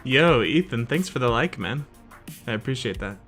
Yo, Ethan, thanks for the like, man. I appreciate that.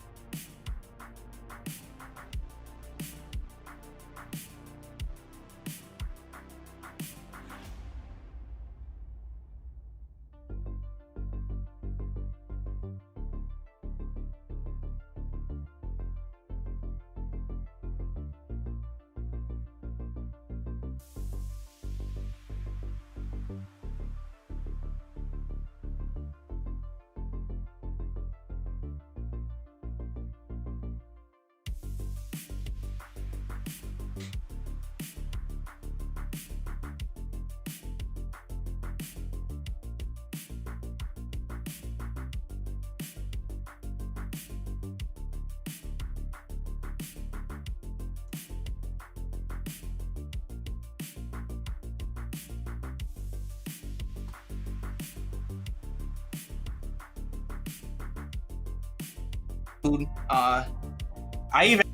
I even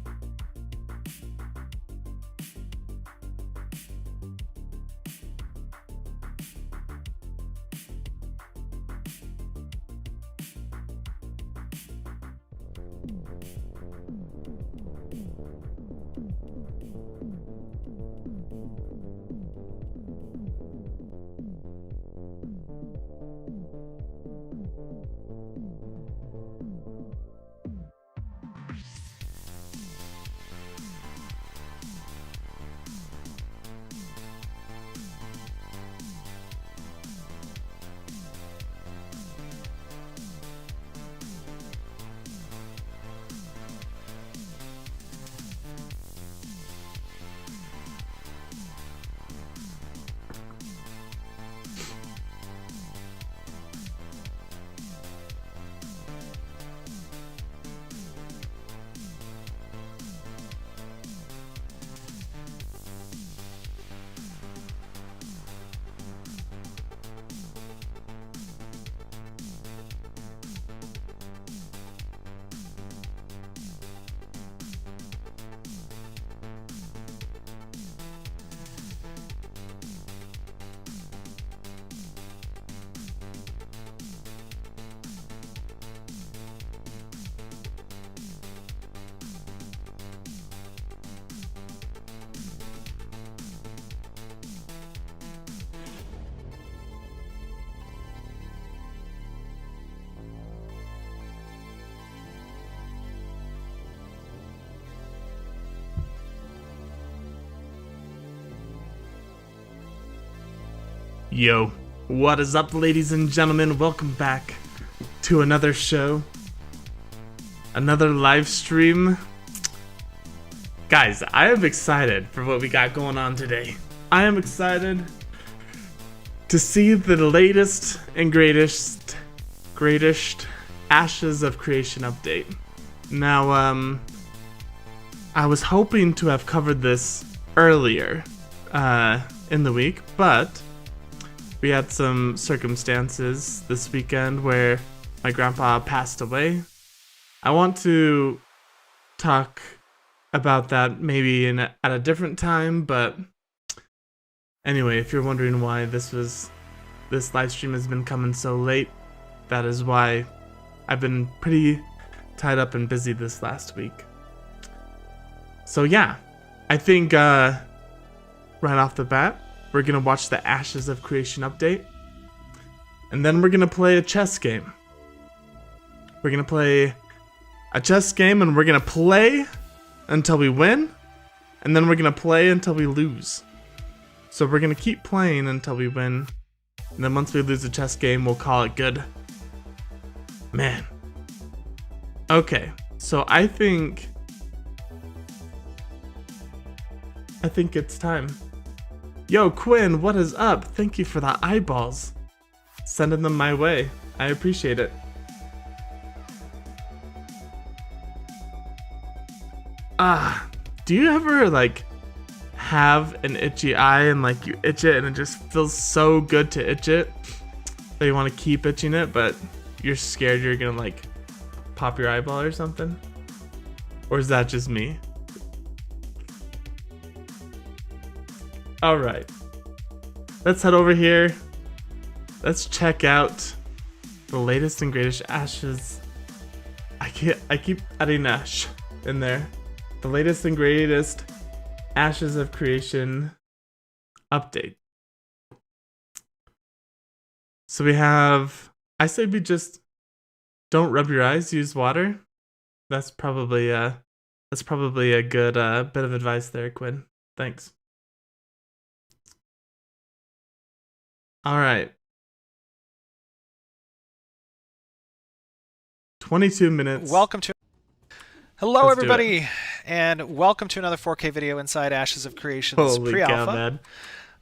Yo, what is up, ladies and gentlemen? Welcome back to another show, another live stream. Guys, I am excited for what we got going on today. I am excited to see the latest and greatest Ashes of Creation update. Now, I was hoping to have covered this earlier in the week, but we had some circumstances this weekend where my grandpa passed away. I want to talk about that maybe at a different time, but anyway, if you're wondering why this live stream has been coming so late, that is why. I've been pretty tied up and busy this last week. So yeah, I think right off the bat, we're gonna watch the Ashes of Creation update, and then we're gonna play a chess game. We're gonna play a chess game, and we're gonna play until we win, and then we're gonna play until we lose. So we're gonna keep playing until we win, and then once we lose the chess game, we'll call it good. Man. Okay, so I think it's time. Yo, Quinn, what is up? Thank you for the eyeballs. Sending them my way. I appreciate it. Do you ever, like, have an itchy eye and, like, you itch it and it just feels so good to itch it that you want to keep itching it, but you're scared you're gonna, like, pop your eyeball or something? Or is that just me? Alright. Let's head over here. Let's check out The latest and greatest ashes. I keep adding a sh in there. The latest and greatest Ashes of Creation update. So we have, I say we just don't rub your eyes, use water. That's probably a good bit of advice there, Quinn. Thanks. All right. 22 minutes. Hello, Let's do everybody, and welcome to another 4K video inside Ashes of Creation's Holy pre-alpha. cow, man.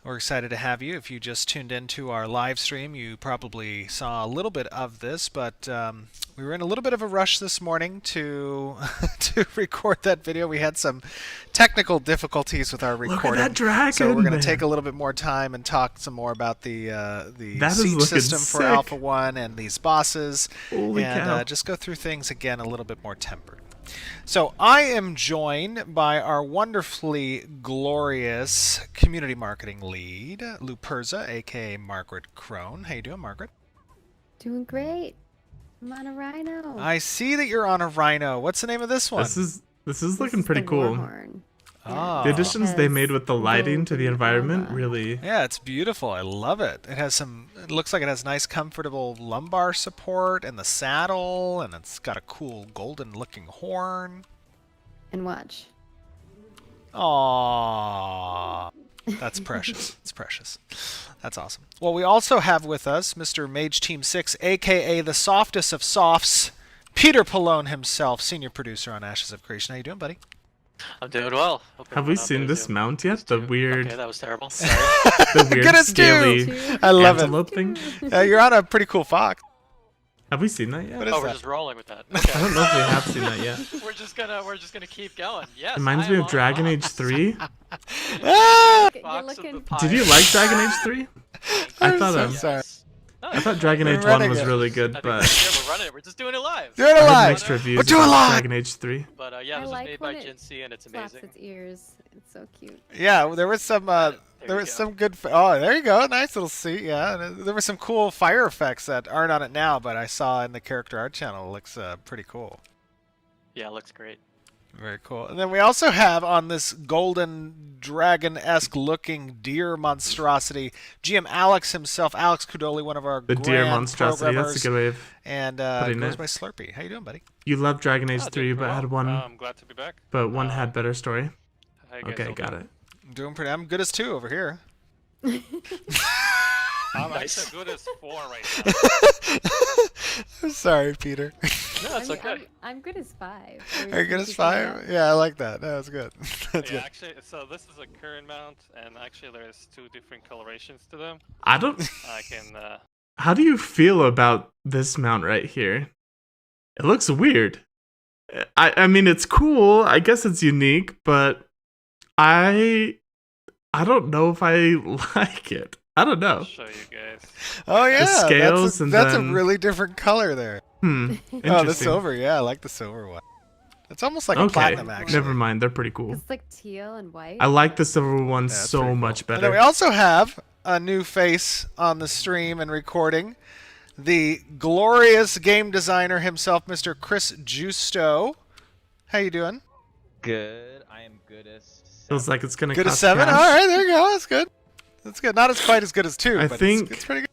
We're excited to have you. If you just tuned into our live stream, you probably saw a little bit of this, but we were in a little bit of a rush this morning to to record that video. We had some technical difficulties with our recording. Look at that dragon, so we're going man. to take a little bit more time and talk some more about the That is siege looking system for sick. Alpha 1 and these bosses, Holy and cow. just go through things again a little bit more tempered. So I am joined by our wonderfully glorious community marketing lead, Luperza, aka Margaret Crone. How you doing, Margaret? Doing great. I'm on a rhino. I see that you're on a rhino. What's the name of this one? This is looking This pretty is the cool. Warhorn. Ah. The additions they Has made with the lighting to the golden environment armor. really. Yeah, it's beautiful. I love it. It has some. It looks like it has nice, comfortable lumbar support and the saddle, and it's got a cool golden-looking horn. And watch. Aww. That's precious. It's precious. That's awesome. Well, we also have with us Mr. Mage Team 6, a.k.a. the softest of softs, Peter Pallone himself, senior producer on Ashes of Creation. How you doing, buddy? I'm doing well. Hope Have we everyone out seen there this is doing mount yet? The weird, Okay, that was terrible. Sorry. the weird Good as scaly two. I love it. antelope thing? You're on a pretty cool fox. Have we seen that yet? What is Oh, we're that? just rolling with that. I Okay. don't know if we have seen that yet. we're just gonna keep going. Yes. Reminds I me am of on Dragon Age Fox. 3. Ah! You're Fox of looking. the Pine. Did you like Dragon Age 3? I I'm thought so um, sorry. No, I thought Dragon We're Age 1 running was it. really I good, think but we're running it. We're just doing it live. Do it I heard alive. mixed reviews We're doing about live. Dragon Age 3. But yeah, I this like was made by when it Jinsey, and it's Flaps amazing. its ears. It's so cute. Yeah, there was some. There There we was go. some good. Oh, there you go. Nice little seat. Yeah, and there were some cool fire effects that aren't on it now, but I saw in the character art channel. It looks pretty cool. Yeah, it looks great. Very cool. And then we also have on this golden dragon-esque looking deer monstrosity, GM Alex himself, Alex Kudoli, one of our The deer grand monstrosity, that's a programmers, good way of. and putting goes it. by Slurpee. How you doing, buddy? You loved Dragon Age Ah, 3, doing but well. had one, I'm glad to be back. but one had better story. How you guys Okay, all got doing? it. I'm doing pretty. I'm good as 2 over here. I'm Nice. actually good as 4 right now. I'm sorry, Peter. No, it's I mean, okay. I'm good as 5. Are you good as 5? Yeah, I like that. That was good. That's Yeah, good. actually, so this is a current mount, and actually there's 2 different colorations to them. I don't. I can, How do you feel about this mount right here? It looks weird. I mean, it's cool. I guess it's unique, but I don't know if I like it. I don't know. show you guys. Oh yeah, scales and that's then- a really different color there. Interesting. Oh, the silver. Yeah, I like the silver one. It's almost like a Okay, platinum, actually. never mind. They're pretty cool. It's like teal and white. I like the silver one that's so pretty cool. much And then we better. also have a new face on the stream and recording. The glorious game designer himself, Mr. Chris Justo. How you doing? Good. I am good as. Feels like it's gonna Good as cost 7? cash. All right, there you go. That's good. That's good. Not as quite as good as 2, I but think- it's pretty good.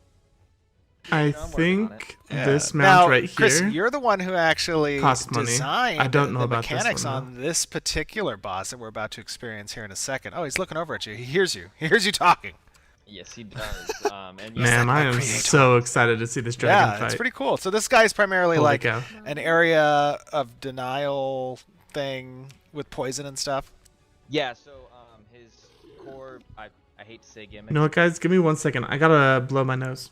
I I'm working on think Yeah. this mount now, right Chris, here. you're the one who actually Cost money. designed I don't know the about this mechanics one, on this particular boss that we're about to experience here in a second. Oh, he's looking over at you. He hears you. He hears you talking. Yes, he does. And yes, Man, I am creator. so excited to see this dragon Yeah, fight. it's pretty cool. So this guy's primarily Holy like cow. an area of denial thing with poison and stuff. yeah. So his core. I hate to say gimmick. You know what, guys? Give me 1 second. I gotta blow my nose.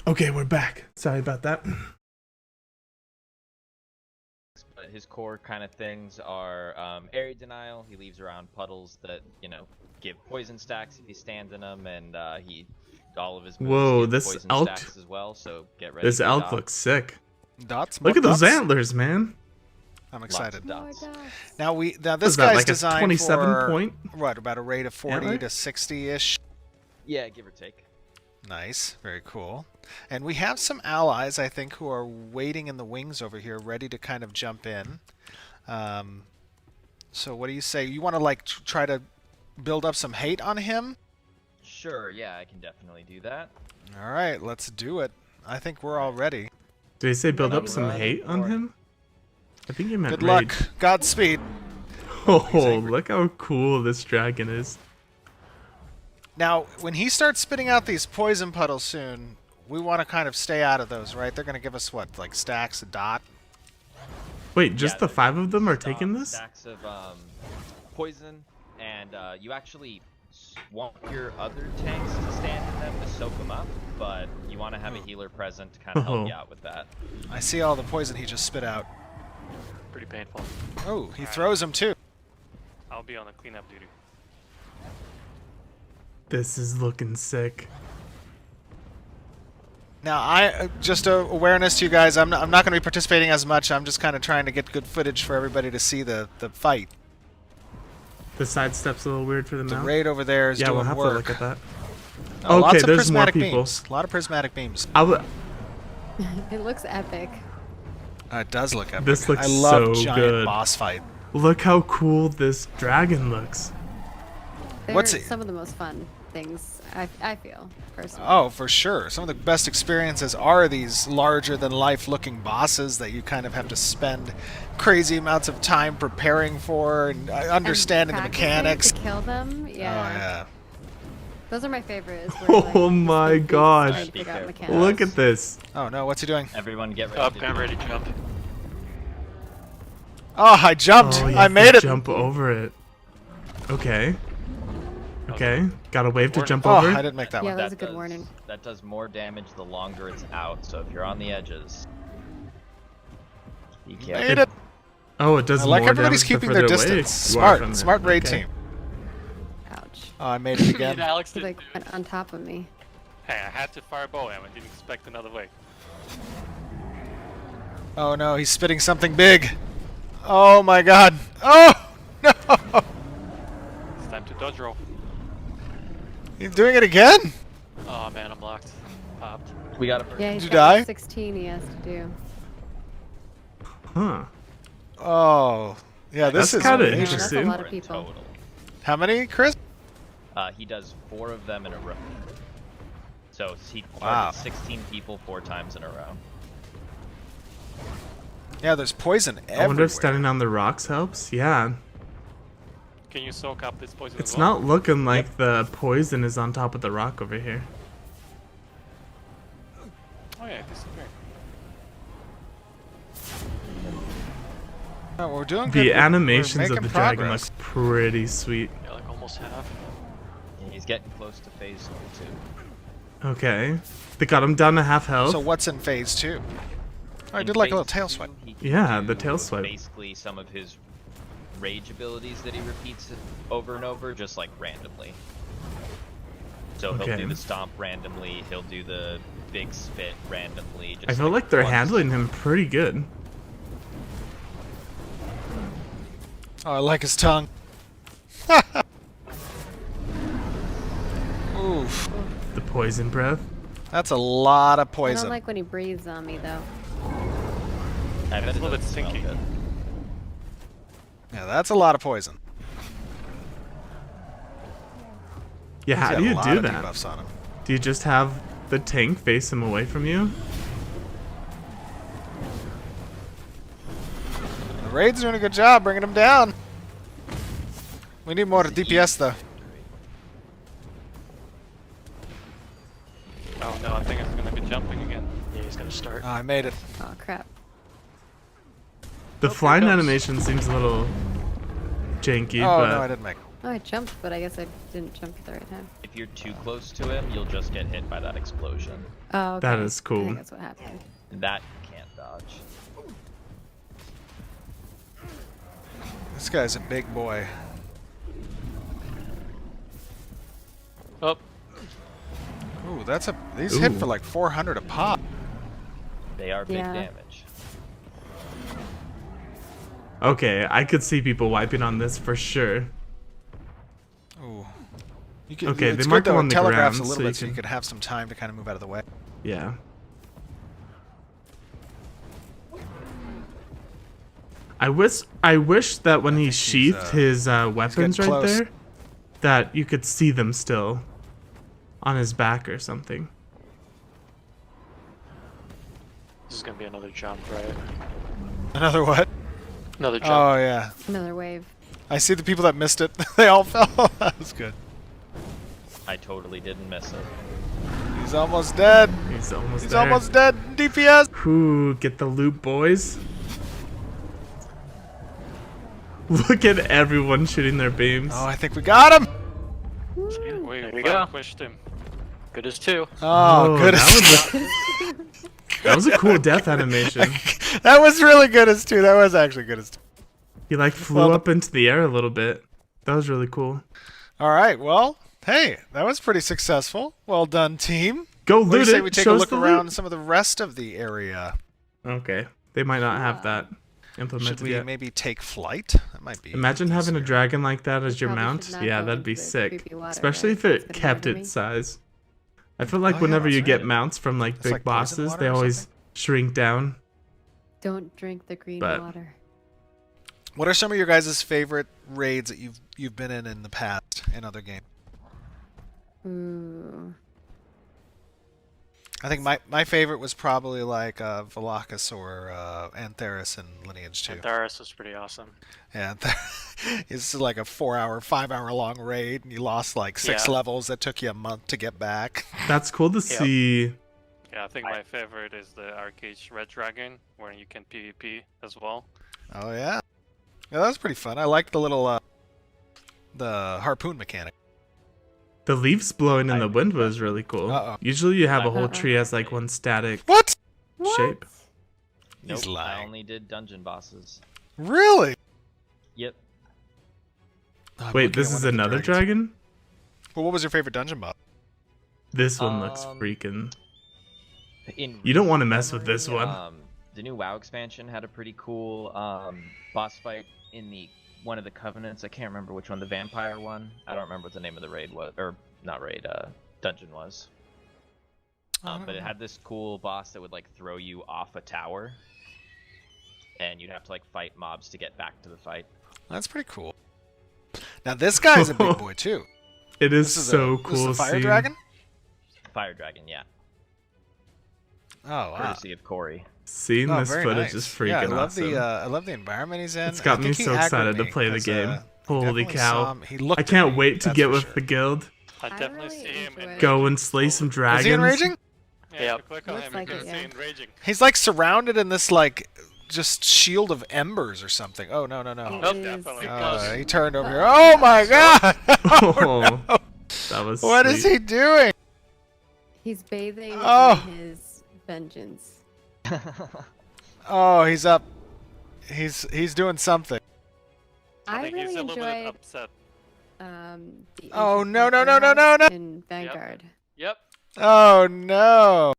Okay, we're back. Sorry about that. But his core kind of things are area denial. He leaves around puddles that give poison stacks if he stands in them, and all of his moves Whoa, give this poison elk- stacks as well. So get ready. This for elk dots. looks sick. Dots. Look more at those dots? antlers, man. I'm Lots excited. of dots. Now this Is that guy's like a designed 27 for point? what? About a rate of 40 antler? to 60-ish. Yeah, give or take. Nice, very cool. And we have some allies, I think, who are waiting in the wings over here, ready to kind of jump in. So what do you say? You want to like try to build up some hate on him? Sure, yeah, I can definitely do that. All right, let's do it. I think we're all ready. Did he say build up Run, some run, hate on or- him? I think he meant Good raid. luck. Godspeed. Oh, look how cool this dragon is. Now, when he starts spitting out these poison puddles soon, we want to kind of stay out of those, right? They're going to give us what, like stacks, a dot? Wait, just Yeah, the they're 5 of them are Stop taking this? Stacks of poison, and you actually want your other tanks to stand in them to soak them up, but you want to have a healer present to kind of help you out with that. I see all the poison he just spit out. Pretty painful. Oh, he throws them too. I'll be on a cleanup duty. This is looking sick. Now, just awareness to you guys, I'm not going to be participating as much. I'm just kind of trying to get good footage for everybody to see the fight. The side step's a little weird for the The mount. raid over there is Yeah, doing we'll have work. to look at that. Oh, lots Okay, of there's more prismatic people. beams. A lot of prismatic beams. It looks epic. It does look epic. This looks I love so giant good. boss fight. Look how cool this dragon looks. They're What's it- some of the most fun things, I feel, personally. Oh, for sure. Some of the best experiences are these larger-than-life looking bosses that you kind of have to spend crazy amounts of time preparing for and And understanding the practicing mechanics. to kill them, yeah. Oh, yeah. Those are my favorite. Is where, like, Oh you my spend weeks gosh. trying to figure out Be mechanics. Look at this. Oh, no, what's he doing? Everyone get ready. Up, to get do ready to jump. Oh, I jumped! Oh, you I have made to it! jump over it. Okay. Okay. Got a wave to jump Oh, over I it. didn't make that Yeah, one. that was a good warning. That does more damage the longer it's out, so if you're on the edges, be careful. Made it! Oh, it does I like more everybody's damage the keeping their further away distance. you are from Smart. it. Smart raid Okay. team. Ouch. Oh, I made it Me again. and Alex He didn't like do. went on top of me. Hey, I had to fire bow and I didn't expect another wave. Oh no, he's spitting something big. Oh my god. Oh no! It's time to dodge roll. He's doing it again? Oh man, I'm locked. Popped. We got a Yeah, he's Did you got like die? 16 he has to do. Huh. Oh. Yeah, this That's is kinda amazing. interesting. That's a lot of in people. total. How many, Chris? He does 4 of them in a row. So he Wow. targets 16 people 4 times in a row. Yeah, there's poison everywhere. I wonder if standing on the rocks helps. Yeah. Can you soak up this poison It's as well? not looking like the poison is on top of the rock over here. Oh yeah, it disappeared. Oh, we're doing good. The We're animations of making the dragon progress. look pretty sweet. Yeah, like almost half. And he's getting close to phase 2. Okay. They got him down to half health. So what's in phase 2? Oh, I In did like a phase little tail 2, swipe. he can Yeah, the do tail swipe. Basically, some of his rage abilities that he repeats over and over, just like randomly. So he'll Okay. do the stomp randomly. He'll do the big spit randomly. Just I feel like they're once. handling him pretty good. Oh, I like his tongue. Oof. The poison breath. That's a lot of I poison. don't like when he breathes on me, though. I bet It's it a little bit doesn't smell stinky. good. Yeah, that's a lot of poison. Yeah, how He's do got you a lot do of that? debuffs on him. Do you just have the tank face him away from you? The raid's doing a good job bringing him down. We need more DPS though. Oh no, I think it's gonna be jumping again. Yeah, he's gonna start. Oh, I made it. Oh, crap. The Oh, here flying it comes. animation seems a little janky, Oh but no, I didn't make it. Oh, I jumped, but I guess I didn't jump at the right time. If you're too close to him, you'll just get hit by that explosion. Oh, okay. That is I cool. think that's what happened. That you can't dodge. This guy's a big boy. Oh, Ooh, these hit Ooh. for like 400 a pop. They are big Yeah. damage. Okay, I could see people wiping on this for sure. Ooh. You can, Okay, it's they mark good though, them on it the telegraphs ground, a little so bit so you you can- could have some time to kind of move out of the way. Yeah. I wish that when he think he's, sheathed his weapons getting right close. there, that you could see them still on his back or something. this is gonna be another jump, right? Another what? Another jump. Oh, yeah. Another wave. I see the people that missed it. They all fell. That was good. I totally didn't miss it. He's almost dead. He's almost He's there. almost dead. DPS. Ooh, get the loot, boys. Look at everyone shooting their beams. Oh, I think we got him. We There we go. vanquished him. Good as two. Oh, good. That was a cool death animation. That was really good as two. That was actually good as two. He like flew Well, up into the air a little bit. That was really cool. All right. Well, hey, that was pretty successful. Well done, team. Go What do you loot say it. we take Show a us look the around loot. some of the rest of the area? Okay, they might not have that implemented Should we yet. maybe take flight? That might be. Imagine having a easier. dragon like that as We your probably mount. should not Yeah, go that'd be into the sick. creepy water, Especially right? if it It's gonna kept murder me. its size. I feel like Oh, yeah, whenever you that's get right. mounts from like It's big like poison bosses, water they or always something? shrink down. Don't drink the green But- water. What are some of your guys' favorite raids that you've been in the past in other games? Ooh. I think my favorite was probably like Valakis or Antheris in Lineage 2. Antares was pretty awesome. Yeah, it's like a 5-hour long raid, and you lost like 6 Yeah. levels that took you a month to get back. That's cool to see. Yeah, I think my favorite is the Arcade Red Dragon, where you can PvP as well. Oh yeah, yeah, that was pretty fun. I liked the little the harpoon mechanic. The leaves blowing in the wind was really cool. Uh-oh. Usually you have a whole Uh-oh. tree as like one static What? shape. He's Nope, I lying. only did dungeon bosses. Really? Yep. I'm Wait, looking this at one is of the another dragons. dragon? Well, what was your favorite dungeon boss? This one looks Um, freaking. In You don't wanna recent mess with this memory, one. The new WoW expansion had a pretty cool boss fight in the one of the Covenants. I can't remember which one, the vampire one. I don't remember what the name of the raid was, or not raid, dungeon was. But it had this cool boss that would like throw you off a tower, and you'd have to like fight mobs to get back to the fight. That's pretty cool. Now this guy's a big boy too. It is This is so This cool. is a fire seeing- dragon. Fire dragon, yeah, Oh wow. courtary of Corey. Seeing Oh, this very footage nice. is freaking yeah, I love awesome. I love the environment he's in. It's got I me think he so aggroed excited to me, play the 'cause, game. Holy definitely cow. saw him. He looked I at can't me, wait to that's get for with sure. the guild. I I definitely really see him enjoyed in it. Go and slay some Is dragons. he in raging? Yeah, Yep. if you click on Looks him, like you it, can yeah. see in raging. He's like surrounded in this like just shield of embers or something. Oh no. Oh, It is- definitely. He turned over here. Oh my god! Oh, that was What is sweet. he doing? He's bathing Oh. in his vengeance. Oh, he's up. He's doing something. I I think he's really a little bit enjoyed upset. the Oh, ancient no, no, Warfare no, no, no, House no. in Vanguard. Yep, Oh no!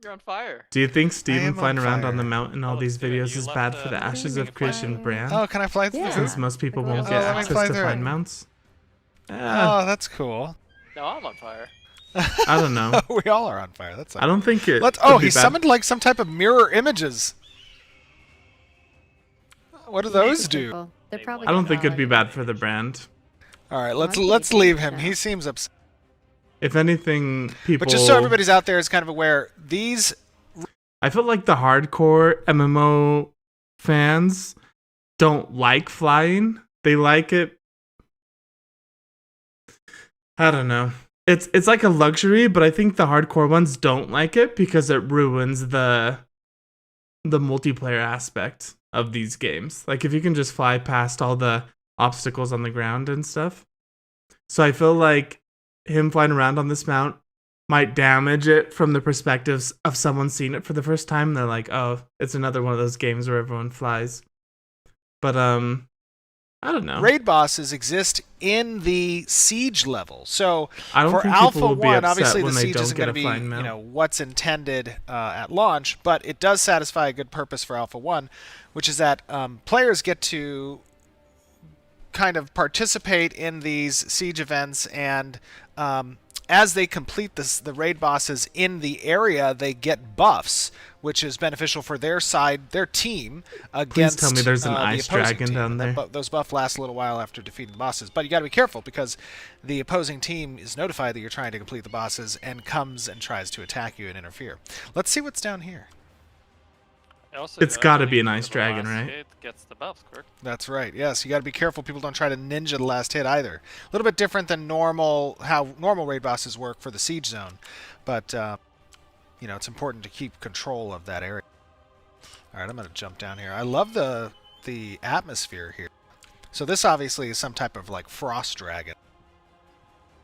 you're on fire. Do you think I Steven am flying on around on fire. the mountain in all Oh, these Steven, videos you is left bad the- for the Ashes Steven, of Creation fire. brand? Oh, can I fly through? Yeah. Since most people Like a won't little get let me access fly to through find it. mounts. Oh, that's cool. No, I'm on fire. I don't know. We all are on fire. That's. I don't think it. Let's. could Oh, be he bad. summoned like some type of mirror images. What do those do? People. They're probably I don't good think it'd be quality. bad for the brand. All right, I let's think let's it's leave good him. stuff. He seems upset. If anything, people. But just so everybody's out there is kind of aware, these. I feel like the hardcore MMO fans don't like flying. They like it. I don't know. It's like a luxury, but I think the hardcore ones don't like it because it ruins the multiplayer aspect of these games. Like if you can just fly past all the obstacles on the ground and stuff. So I feel like him flying around on this mount might damage it from the perspectives of someone seeing it for the first time. They're like, oh, it's another one of those games where everyone flies. But I don't know. raid bosses exist in the siege level. So I don't for think Alpha people will be 1, upset obviously the when they siege don't isn't get going a to be, flying mount. what's intended at launch, but it does satisfy a good purpose for Alpha 1, which is that players get to kind of participate in these siege events, and as they complete the raid bosses in the area, they get buffs, which is beneficial for their side, their team, against tell me there's an the ice opposing dragon team. down And there. those buffs last a little while after defeating the bosses. But you got to be careful, because the opposing team is notified that you're trying to complete the bosses and comes and tries to attack you and interfere. Let's see what's down here. Also, It's gotta be an anything ice with the dragon, last right? hit gets the buffs, correct? That's right. Yes, you got to be careful. People don't try to ninja the last hit either. A little bit different than how normal raid bosses work for the siege zone, but it's important to keep control of that area. All right, I'm gonna jump down here. I love the atmosphere here. So this obviously is some type of like frost dragon.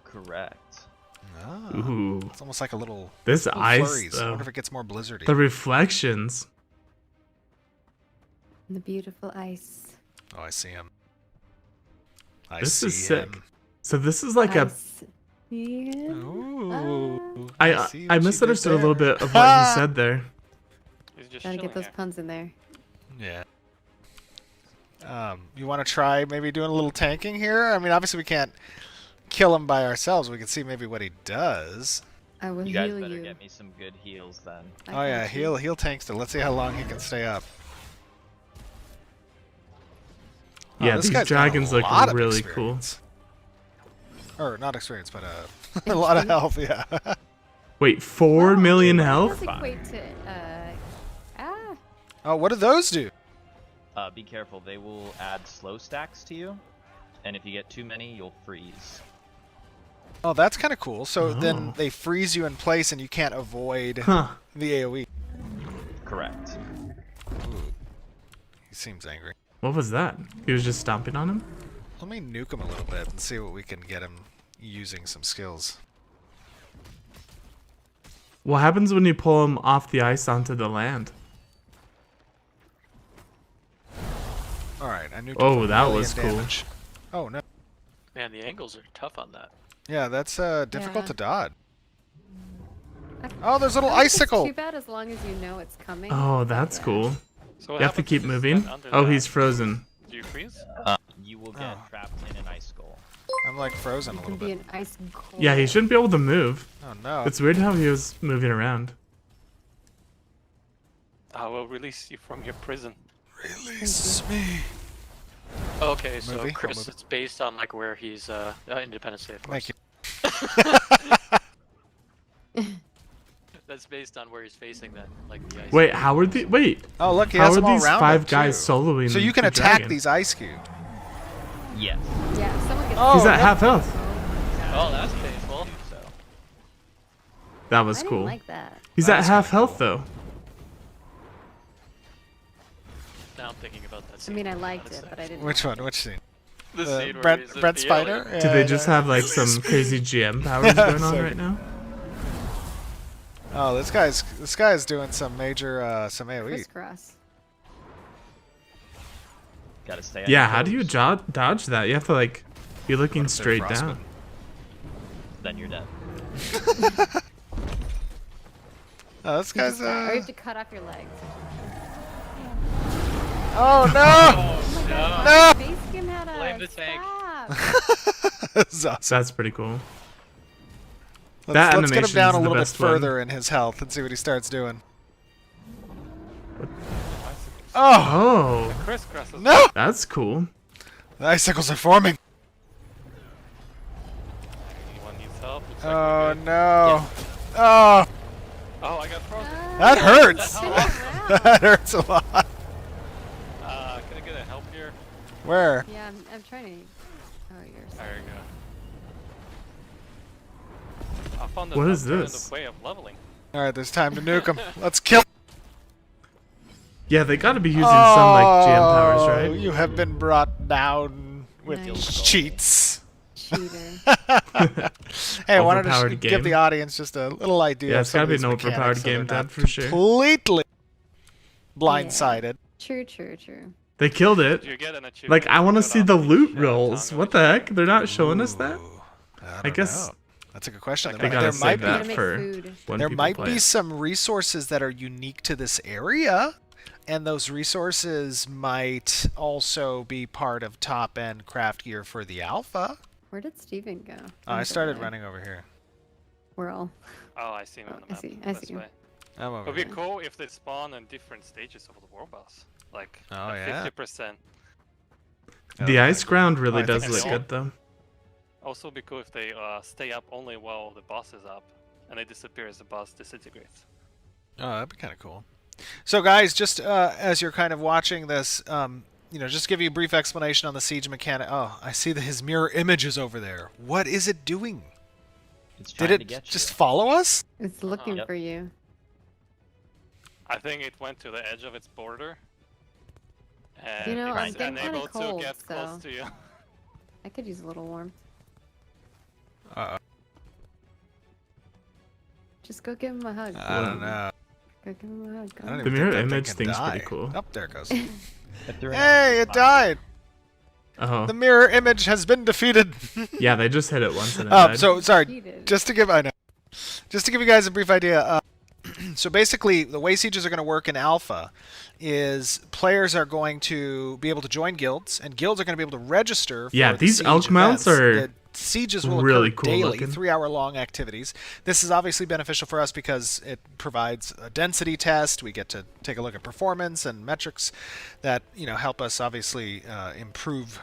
Correct. Ah, Ooh. it's almost like a little This ice, flurries. I though. wonder if it gets more blizzardy. The reflections. The beautiful ice. Oh, I see him. I This see is sick. him. So this is like a... See him? Ooh. I see I what you did misunderstood a little there. bit of what he said there. He's just Gotta chilling get those here. puns in there. Yeah. You want to try maybe doing a little tanking here? I mean, obviously we can't kill him by ourselves. We can see maybe what he does. I will You guys heal better you. get me some good heals then. I Oh yeah, got you. he'll tank still. Let's see how long he can stay up. Oh, Yeah, this these guy's got dragons a look lot of really cool. experience. Or not experience, but a lot of health. Yeah. Wait, 4 million What health? does equate to, Oh, what do those do? Be careful, they will add slow stacks to you, and if you get too many, you'll freeze. Oh, that's kind of cool. So then Oh. they freeze you in place, and you can't avoid Huh. the AOE. Correct. He seems angry. What was that? He was just stomping on him? Let me nuke him a little bit and see what we can get him using some skills. What happens when you pull him off the ice onto the land? All right, I nuked him Oh, for that 1 was million cool. damage. Oh no. Man, the angles are tough on that. Yeah, that's difficult Yeah. to dodge. I Oh, there's a little don't think icicle. It's too bad as long as you know it's coming. Oh, that's Yeah. cool. So what You have to happens keep if you moving. stand under Oh, that? he's frozen. Do you freeze? You will get Oh. trapped in an ice skull. I'm like frozen You a can little be bit. an ice cold. Yeah, he shouldn't be able to move. Oh no. It's weird how he was moving around. I will release you from your prison. Release me. Okay, so Movie? Chris, Oh, movie. it's based on like where he's Independence Day, of course. Thank you. That's based on where he's facing that, like the ice. Wait, how are the... Wait, Oh look, he how has are them all these round 5 up, guys too. soloing So you can the attack dragon? these ice cubes. Yes. Yeah, if someone gets Oh, He's at no. half health. Oh, that's painful. So. That I was didn't cool. like that. He's That at was half kinda health, cool. though. Now I'm thinking about that I scene. mean, I liked it, but I didn't. Which like one? Which scene? The scene where Brent he's in Brent the Spider? alien. Do Yeah, they just no. have, like, some crazy GM powers going on So- right now? Oh, this guy's doing some major some AOE. Crisscross. Gotta stay on Yeah, your how do you toes, dodge that? You have to, like, be looking What if they're straight frostbitten? down. Then you're dead. Oh, this You guy's just or you have to cut off your legs. Oh no! Oh, Face skim had a Blame the tank. stab. This is awesome. That's pretty cool. Let's That get him animation down is a the little bit best one. further in his health and see what he starts doing. Oh Oh, Crisscrosses. no! that's cool. The icicles are forming. Anyone needs help? Looks like Oh we're good. no! Oh, Oh, I got frozen. that hurts. Spin around. That hurts a lot. Can I get a help here? Where? Yeah, I'm trying to. Oh, yours. There you go. I found What an is alternative this? way of leveling. All right, there's time to nuke him. Let's kill. Yeah, they gotta be using some, like, GM powers, Oh, right? You have been brought down with Nice. cheats. Cheater. Hey, I wanted to Overpowered give game. the audience just a little idea. Yeah, of it's some gotta of be these an overpowered mechanics so game, they're Dad, not for sure. Completely blindsided. True, true, true. They killed it. You get an achievement. Like, I want to for see that the off loot each, rolls. tongue What the heck? They're not showing us that? Ooh, I guess know. That's a good question. they There gotta might save be that Gotta make for food. when there people might play be it. some resources that are unique to this area, and those resources might also be part of top-end craft gear for the alpha. Where did Steven go? I He's started over there. running over here. We're all. Oh, I see him on the I map. see, I This see him. way. I'm over It'd be here. cool if they spawn in different stages of the world boss. Like Oh, at yeah. 50%. The ice ground Oh, really I think does I look see good, though. Also be cool if they stay up only while the boss is up, and they disappear as the boss disintegrates. Oh, that'd be kind of cool. So, guys, just as you're kind of watching this, just to give you a brief explanation on the siege mechanic. Oh, I see that his mirror image is over there. What is it doing? It's Did trying to it get just you. follow us? It's looking Yep. for you. I think it went to the edge of its border. And You know, I've it's been kinda unable cold, to get close so- to you. I could use a little warmth. Just go give him a hug. I don't know. Go give him a hug. I don't Go. even The mirror think that image thing can thing's pretty die. cool. Oh, there it goes. It threw Hey, it died. Oh, The mirror image has been defeated. yeah, they just hit it once and it died. So sorry. Cheated. Just to give you guys a brief idea. So basically, the way sieges are going to work in alpha is players are going to be able to join guilds, and guilds are going to be able to register for Yeah, the these siege elk mounts events. are The sieges will really occur cool daily, looking. 3-hour-long activities. This is obviously beneficial for us because it provides a density test. We get to take a look at performance and metrics that help us obviously improve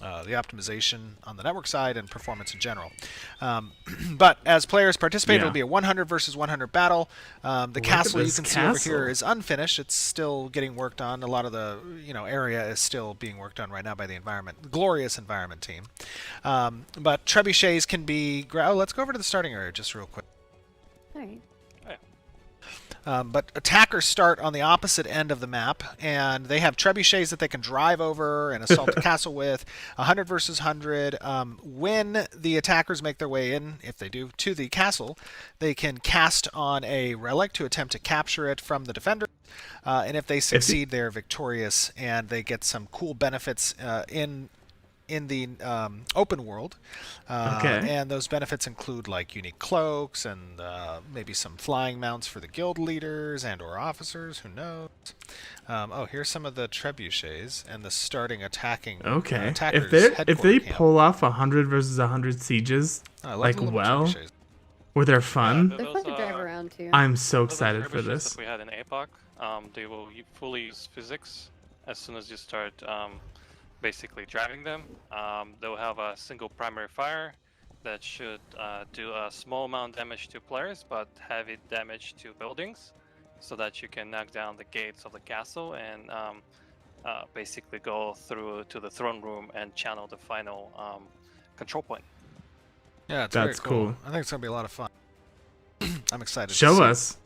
the optimization on the network side and performance in general. But as players participate, Yeah. it'll be a 100 versus 100 battle. The Look castle at you this can see over castle. here is unfinished. It's still getting worked on. A lot of the area is still being worked on right now by the glorious environment team. But trebuchets can be. Let's go over to the starting area just real quick. All right. But attackers start on the opposite end of the map, and they have trebuchets that they can drive over and assault the castle with. 100 versus 100. When the attackers make their way in, if they do, to the castle, they can cast on a relic to attempt to capture it from the defender. And if they succeed, they're victorious, and they get some cool benefits in the open world. Okay. And those benefits include like unique cloaks and maybe some flying mounts for the guild leaders and or officers, who knows. Here's some of the trebuchets and the starting attacking Okay. attackers If they headquarter camp. pull off 100 versus 100 sieges, I love like, the little well, trebuchets. where they're fun, Yeah, They're fun to drive around too. I'm so Those excited for trebuchets this. that we had in APOC, they will fully use physics as soon as you start basically driving them. They'll have a single primary fire that should do a small amount of damage to players, but heavy damage to buildings, so that you can knock down the gates of the castle and basically go through to the throne room and channel the final control point. Yeah, it's That's very cool. cool. I think it's gonna be a lot of fun. I'm excited. to Show see. us.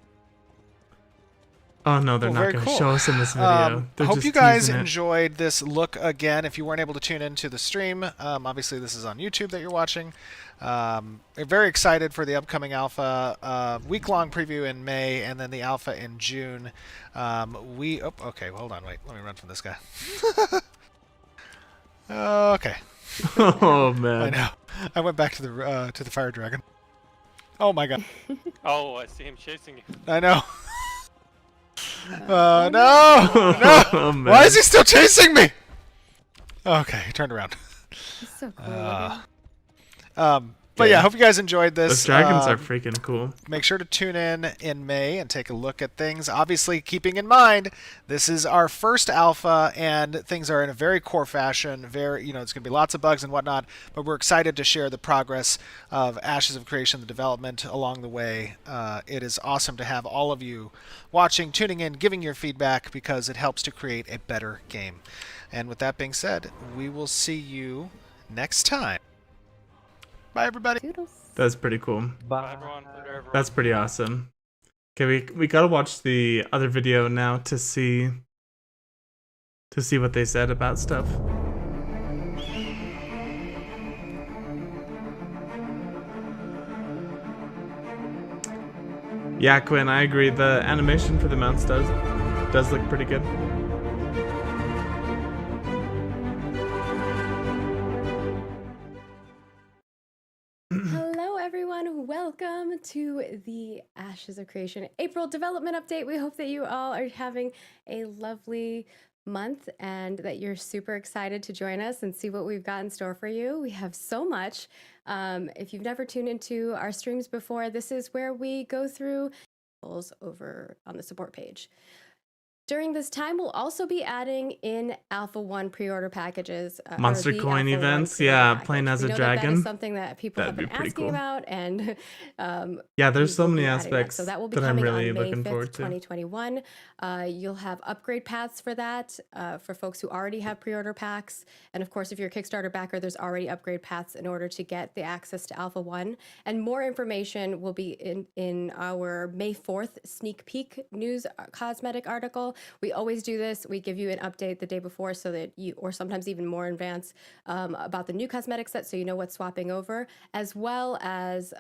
Oh no, they're Well, not very going to cool. show us in this video. They're Hope just you guys teasing it. enjoyed this look again. If you weren't able to tune into the stream, obviously this is on YouTube that you're watching. We're very excited for the upcoming alpha, week-long preview in May, and then the alpha in June. Okay, hold on, wait. Let me run from this guy. Okay, Oh I man. know. I went back to the fire dragon. Oh my god, Oh, I see him chasing you. I know. No! No! Oh, man. Why is he still chasing me? Okay, he turned around. It's so cool. But Yeah. yeah, hope you guys enjoyed this. Those dragons are freaking cool. Make sure to tune in May and take a look at things. Obviously, keeping in mind this is our first alpha, and things are in a very core fashion. It's going to be lots of bugs and whatnot, but we're excited to share the progress of Ashes of Creation, the development along the way. It is awesome to have all of you watching, tuning in, giving your feedback, because it helps to create a better game. And with that being said, we will see you next time. Bye, everybody. Toodles. That's pretty cool. Bye. Everyone, everyone. That's pretty awesome. Okay, we gotta watch the other video now to see what they said about stuff. Yeah, Quinn, I agree. The animation for the mounts does look pretty good. to the Ashes of Creation April development update. We hope that you all are having a lovely month and that you're super excited to join us and see what we've got in store for you. We have so much. If you've never tuned into our streams before, this is where we go through over on the support page. During this time, we'll also be adding in Alpha 1 pre-order packages. Monster coin events, yeah, playing as a dragon. That is something that people That'd have been be asking cool. about, and yeah, there's so we will many be adding that. aspects So that will be that I'm coming really on May looking 5th, forward to. 2021. You'll have upgrade paths for that for folks who already have pre-order packs, and of course, if you're a Kickstarter backer, there's already upgrade paths in order to get the access to Alpha 1. And more information will be in our May 4th sneak peek news cosmetic article. We always do this. We give you an update the day before so that you, or sometimes even more in advance, about the new cosmetic set so you know what's swapping over, as well as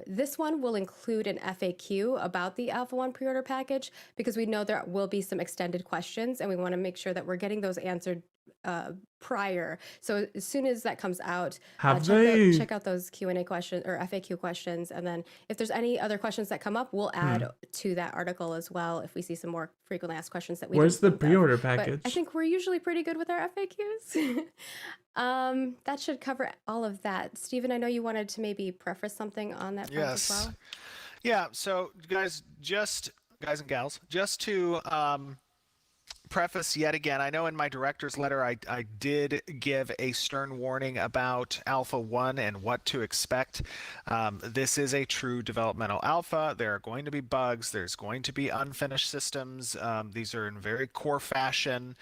this one will include an FAQ about the Alpha 1 pre-order package because we know there will be some extended questions and we want to make sure that we're getting those answered prior. So as soon as that comes out, check out those Q&A questions or FAQ questions, and then if there's any other questions that come up, we'll add to that article as well if we see some more frequently asked questions that we Where's the didn't think pre-order of. But package? I think we're usually pretty good with our FAQs. That should cover all of that. Stephen, I know you wanted to maybe preface something on that front as well. Yeah, so guys and gals, just to preface yet again, I know in my director's letter I did give a stern warning about Alpha 1 and what to expect. This is a true developmental alpha. There are going to be bugs. There's going to be unfinished systems. These are in very core fashion.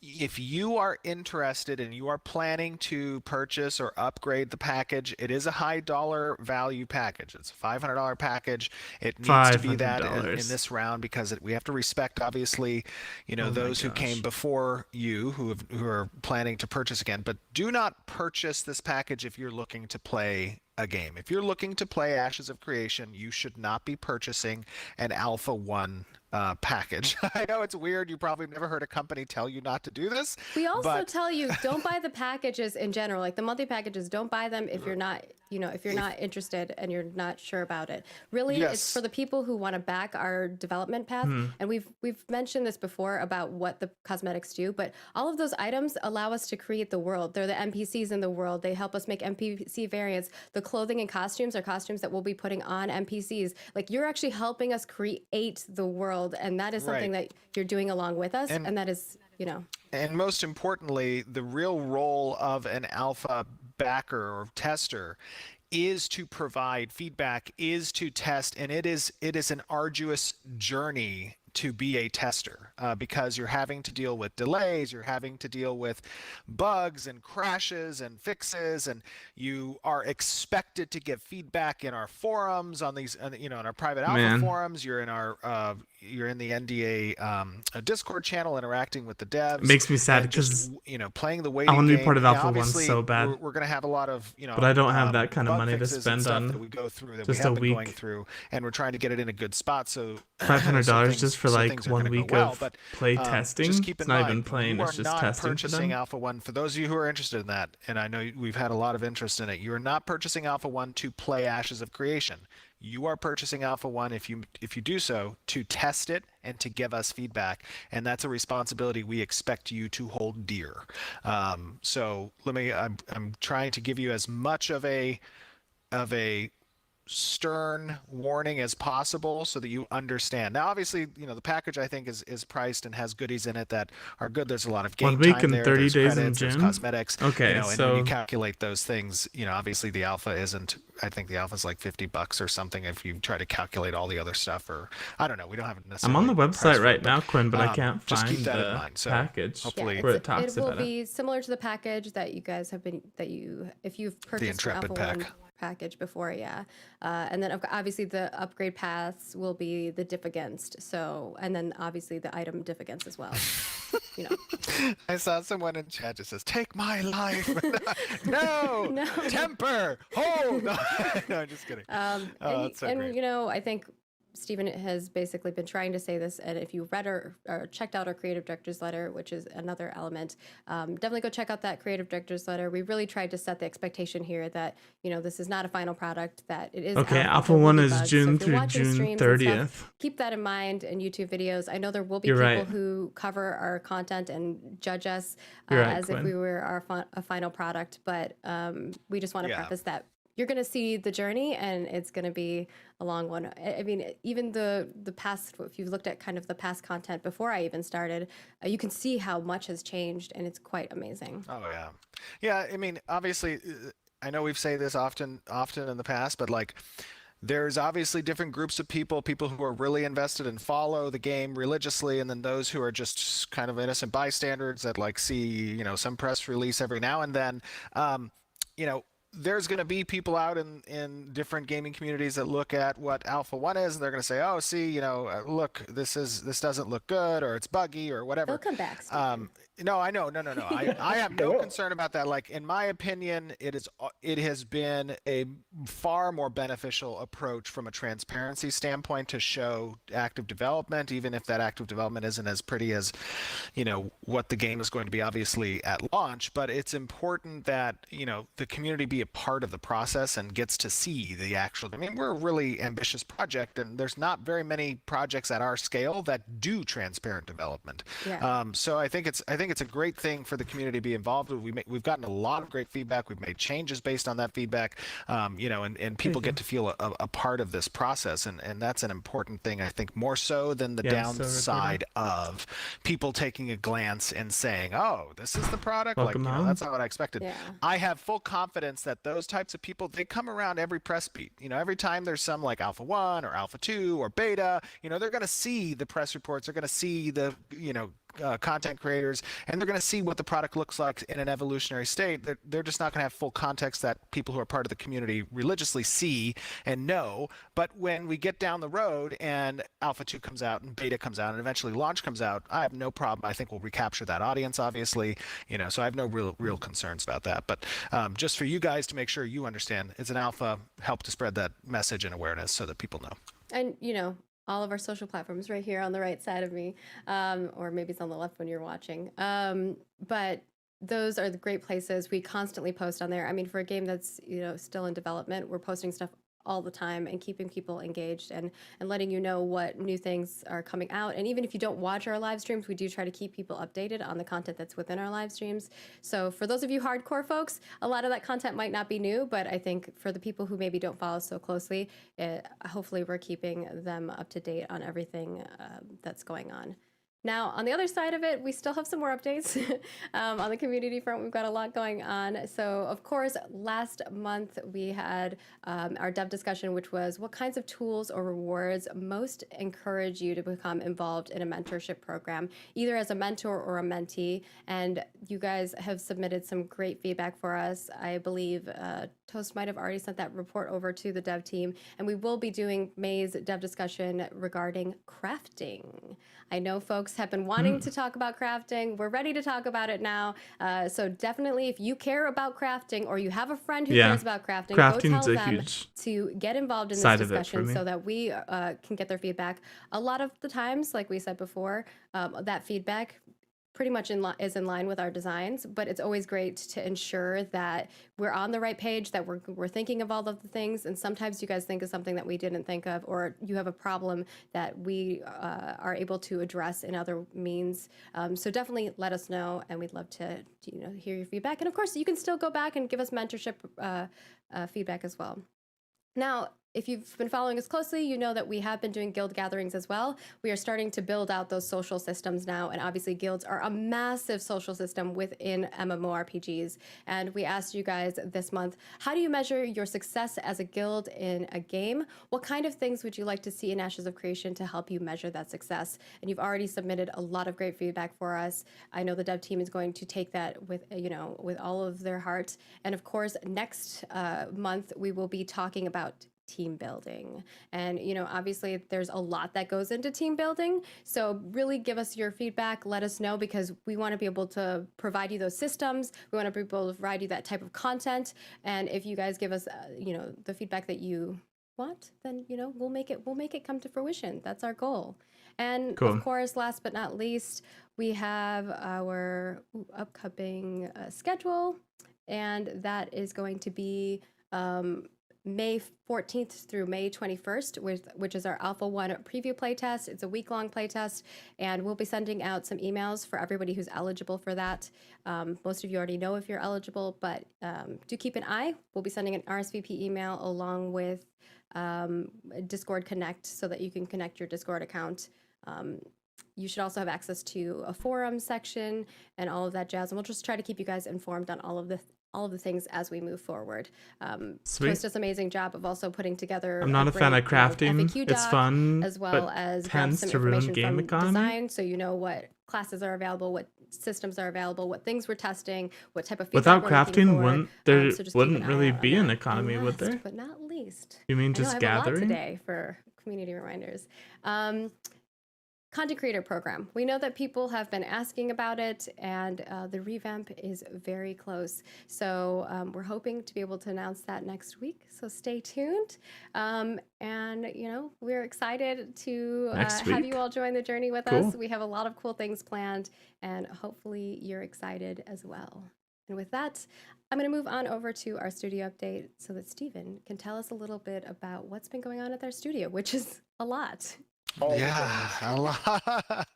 If you are interested and you are planning to purchase or upgrade the package, it is a high dollar value package. It's a $500 package. It needs to be that in this round because we have to respect, obviously, those who came before you who are planning to purchase again. But do not purchase this package if you're looking to play a game. If you're looking to play Ashes of Creation, you should not be purchasing an Alpha 1 package. I know it's weird. You probably never heard a company tell you not to do this. We also tell you don't buy the packages in general, like the monthly packages. Don't buy them if you're not, if you're not interested and you're not sure about it. Really, it's for the people who want to back our development path. And we've mentioned this before about what the cosmetics do, but all of those items allow us to create the world. They're the NPCs in the world. They help us make NPC variants. The clothing and costumes are costumes that we'll be putting on NPCs. Like, you're actually helping us create the world, and that is something that you're doing along with us, and that is, And most importantly, the real role of an alpha backer or tester is to provide feedback, is to test, and it is an arduous journey to be a tester because you're having to deal with delays, you're having to deal with bugs and crashes and fixes, and you are expected to give feedback in our forums on these, in our private alpha forums. You're in our you're in the NDA Discord channel interacting with the devs. It makes me sad because playing the waiting I want to be game. part of Alpha 1 so bad. We're going to have a lot of but I don't have that kind of money to fixes spend and stuff on that we go through that just we have a been week. going through, and we're trying to get it in a good spot. So $500 just for like things are 1 gonna go week well, of but, play testing. Just keep It's in not mind, even playing, you it's are just not testing for purchasing them. Alpha 1. For those of you who are interested in that, and I know we've had a lot of interest in it, you are not purchasing Alpha 1 to play Ashes of Creation. You are purchasing Alpha 1 if you do so to test it and to give us feedback, and that's a responsibility we expect you to hold dear. So I'm trying to give you as much of a stern warning as possible so that you understand. Now, obviously, the package I think is priced and has goodies in it that are good. There's a lot of game 1 week time and there. 30 There's days credits, in there's June? cosmetics. Okay, and so when you calculate those things, obviously the alpha isn't. I think the alpha is like $50 or something if you try to calculate all the other stuff. Or I don't know. We don't have it necessarily. I'm on the website right now, Quinn, but I can't just find keep that in the mind. So package hopefully where it talks it will about it. be similar to the package that you guys have been if you've purchased an Alpha Intrepid 1 package before, and then obviously the upgrade paths will be the diff against. So, and then obviously the item diff against as well. I saw someone in chat just says, "Take my life." No, No. Temper, hold. No, I'm just kidding. And that's so great. I think Stephen has basically been trying to say this, and if you read or checked out our creative director's letter, which is another element, definitely go check out that creative director's letter. We really tried to set the expectation here that, you know, this is not a final product, that it is Okay, alpha. Alpha There will 1 be is bugs. So June if you're through watching June streams and 30th. stuff, keep that in mind in YouTube videos. I know there will be You're people right. who cover our content and judge us You're right, as if Quinn. we were a final product, but we just want to preface that you're going to see the journey, and it's going to be a long one. I mean, even the past, if you've looked at kind of the past content before I even started, you can see how much has changed, and it's quite amazing. Oh yeah, yeah. I mean, obviously, I know we've said this often in the past, but like, there's obviously different groups of people who are really invested and follow the game religiously, and then those who are just kind of innocent bystanders that like see, you know, some press release every now and then. You know, there's going to be people out in different gaming communities that look at what Alpha 1 is, and they're going to say, oh, see, you know, look, this doesn't look good, or it's buggy, or whatever. They'll come back, Stephen. No, I know. No. I have no concern about that. Like, in my opinion, it has been a far more beneficial approach from a transparency standpoint to show active development, even if that active development isn't as pretty as, you know, what the game is going to be obviously at launch. But it's important that, you know, the community be a part of the process and gets to see the actual. I mean, we're a really ambitious project, and there's not very many projects at our scale that do transparent development. Yeah. So I think it's a great thing for the community to be involved with. We've gotten a lot of great feedback. We've made changes based on that feedback, you know, and people get to feel a part of this process, and that's an important thing, I think, more so than the downside of people taking a glance and saying, oh, this is the product. Welcome like, you know, home. that's not what I expected. Yeah. I have full confidence that those types of people, they come around every press beat. You know, every time there's some like Alpha 1 or Alpha 2 or Beta, you know, they're going to see the press reports. They're going to see the, you know, content creators, and they're going to see what the product looks like in an evolutionary state. They're just not going to have full context that people who are part of the community religiously see and know. But when we get down the road and Alpha 2 comes out and Beta comes out and eventually launch comes out, I have no problem. I think we'll recapture that audience, obviously, you know, so I have no real concerns about that. But just for you guys to make sure you understand, it's an alpha, help to spread that message and awareness so that people know. And, you know, all of our social platforms right here on the right side of me, or maybe it's on the left when you're watching. But those are the great places. We constantly post on there. I mean, for a game that's, you know, still in development, we're posting stuff all the time and keeping people engaged and letting you know what new things are coming out. And even if you don't watch our live streams, we do try to keep people updated on the content that's within our live streams. So for those of you hardcore folks, a lot of that content might not be new, but I think for the people who maybe don't follow so closely, hopefully we're keeping them up to date on everything that's going on. Now, on the other side of it, we still have some more updates. On the community front, we've got a lot going on. So, of course, last month we had our dev discussion, which was what kinds of tools or rewards most encourage you to become involved in a mentorship program, either as a mentor or a mentee. And you guys have submitted some great feedback for us. I believe Toast might have already sent that report over to the dev team. And we will be doing May's dev discussion regarding crafting. I know folks have been wanting to talk about crafting. We're ready to talk about it now. So definitely, if you care about crafting or you have a friend who cares about crafting, go tell them to get involved in this discussion so that we can get their feedback. A lot of the times, like we said before, that feedback pretty much is in line with our designs, but it's always great to ensure that we're on the right page, that we're thinking of all of the things. And sometimes you guys think of something that we didn't think of, or you have a problem that we are able to address in other means. So definitely let us know, and we'd love to hear your feedback. And of course, you can still go back and give us mentorship feedback as well. Now, if you've been following us closely, you know that we have been doing guild gatherings as well. We are starting to build out those social systems now, and obviously guilds are a massive social system within MMORPGs. And we asked you guys this month, how do you measure your success as a guild in a game? What kind of things would you like to see in Ashes of Creation to help you measure that success? And you've already submitted a lot of great feedback for us. I know the dev team is going to take that with all of their heart. And of course, next month we will be talking about team building. And, obviously there's a lot that goes into team building. So really give us your feedback. Let us know, because we want to be able to provide you those systems. We want to be able to provide you that type of content. And if you guys give us, the feedback that you want, then we'll make it come to fruition. That's our goal. And Cool. of course, last but not least, we have our upcoming schedule, and that is going to be May 14th through May 21st, which is our Alpha 1 preview playtest. It's a week-long playtest, and we'll be sending out some emails for everybody who's eligible for that. Most of you already know if you're eligible, but do keep an eye. We'll be sending an RSVP email along with Discord Connect so that you can connect your Discord account. You should also have access to a forum section and all of that jazz, and we'll just try to keep you guys informed on all of the things as we move forward. Sweet. Toast does an amazing job of also putting together. I'm not a fan of crafting. FAQ It's doc, fun, as well but as tends some to ruin information game from economy. design, so you know what classes are available, what systems are available, what things we're testing, what type of feedback Without we're looking crafting, for. wouldn't there So just keep wouldn't an eye really out on be an that. economy, And would last there? but not least, You mean I know just I have a lot gathering? today for community reminders. Content creator program. We know that people have been asking about it, and the revamp is very close. So we're hoping to be able to announce that next week. So stay tuned. And we're excited to have week? you all join the journey with Cool. us. We have a lot of cool things planned, and hopefully you're excited as well. And with that, I'm going to move on over to our studio update so that Stephen can tell us a little bit about what's been going on at our studio, which is a lot. Yeah, a lot.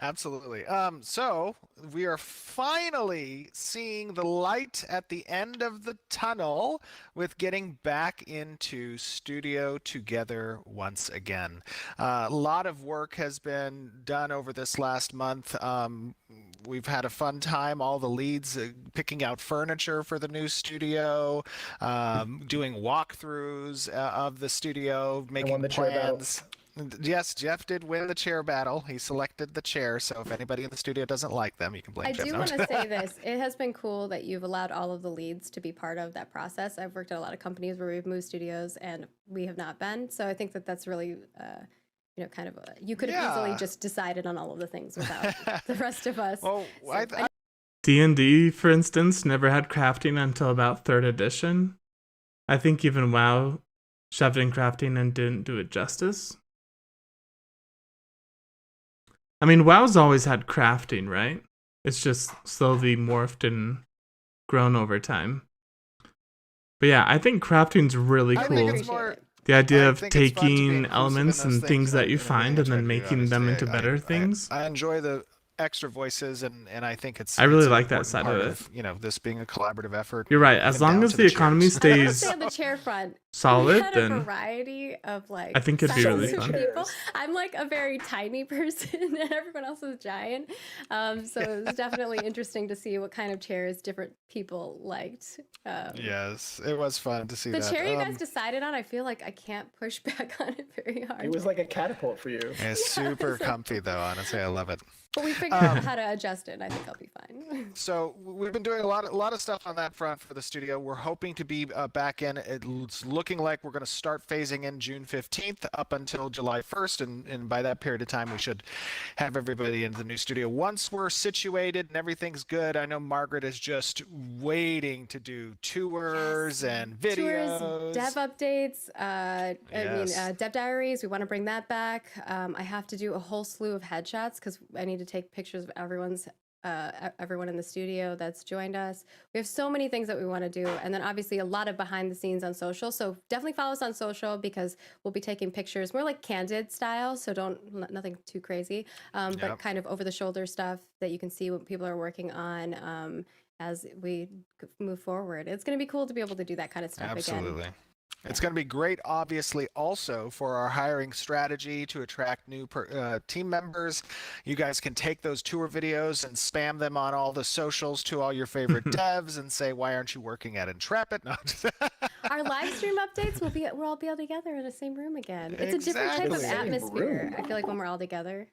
Absolutely. So we are finally seeing the light at the end of the tunnel with getting back into studio together once again. A lot of work has been done over this last month. We've had a fun time, all the leads picking out furniture for the new studio, doing walkthroughs of the studio, making the chair battle. plans. Yes, Jeff did win the chair battle. He selected the chair, so if anybody in the studio doesn't like them, you can blame I Jeff. do No. want to say this. It has been cool that you've allowed all of the leads to be part of that process. I've worked at a lot of companies where we've moved studios and we have not been. So I think that that's really, you could have easily Yeah. just decided on all of the things without the rest of us. Well, So D&D, for instance, never had crafting until about 3rd edition. I think even WoW shoved in crafting and didn't do it justice. I mean, WoW's always had crafting, right? It's just slowly morphed and grown over time. But yeah, I think crafting's really I cool. think it's more. The idea I of think it's fun to be taking inclusive elements in those and things that you that, find we and then try to do, making them into obviously. better things. I enjoy the extra voices, and I think it's. I really it's an like that important side part of it. This being a collaborative effort. You're right. As even long down as to the economy chairs. I will stays say on the chair front, we solid, had a then variety of I think it'd be really sizes of fun. people. I'm like a very tiny person, and everyone else is giant. So it was definitely interesting to see what kind of chairs different people liked. Yes, it was fun to see The that. chair you guys decided on, I feel like I can't push back on it very hard. It was like a catapult for you. It's super comfy, though. Honestly, I love it. But we figured out how to adjust it, and I think I'll be fine. So we've been doing a lot of stuff on that front for the studio. We're hoping to be back in. It's looking like we're going to start phasing in June 15th up until July 1st, and by that period of time, we should have everybody in the new studio. Once we're situated and everything's good, I know Margaret is just waiting to do tours and videos. Tours, dev updates, dev diaries. We want to bring that back. I have to do a whole slew of headshots because I need to take pictures of everyone in the studio that's joined us. We have so many things that we want to do, and then obviously a lot of behind the scenes on social. So definitely follow us on social because we'll be taking pictures more like candid style. So nothing too crazy, but kind of over the shoulder stuff that you can see what people are working on as we move forward. It's going to be cool to be able to do that kind of stuff again. Absolutely. It's going to be great, obviously, also for our hiring strategy to attract new team members. You guys can take those tour videos and spam them on all the socials to all your favorite devs and say, why aren't you working at Intrepid? No. Our live stream updates, we'll all be all together in the same room again. It's a different type of Exactly. atmosphere, I feel like, when we're all together.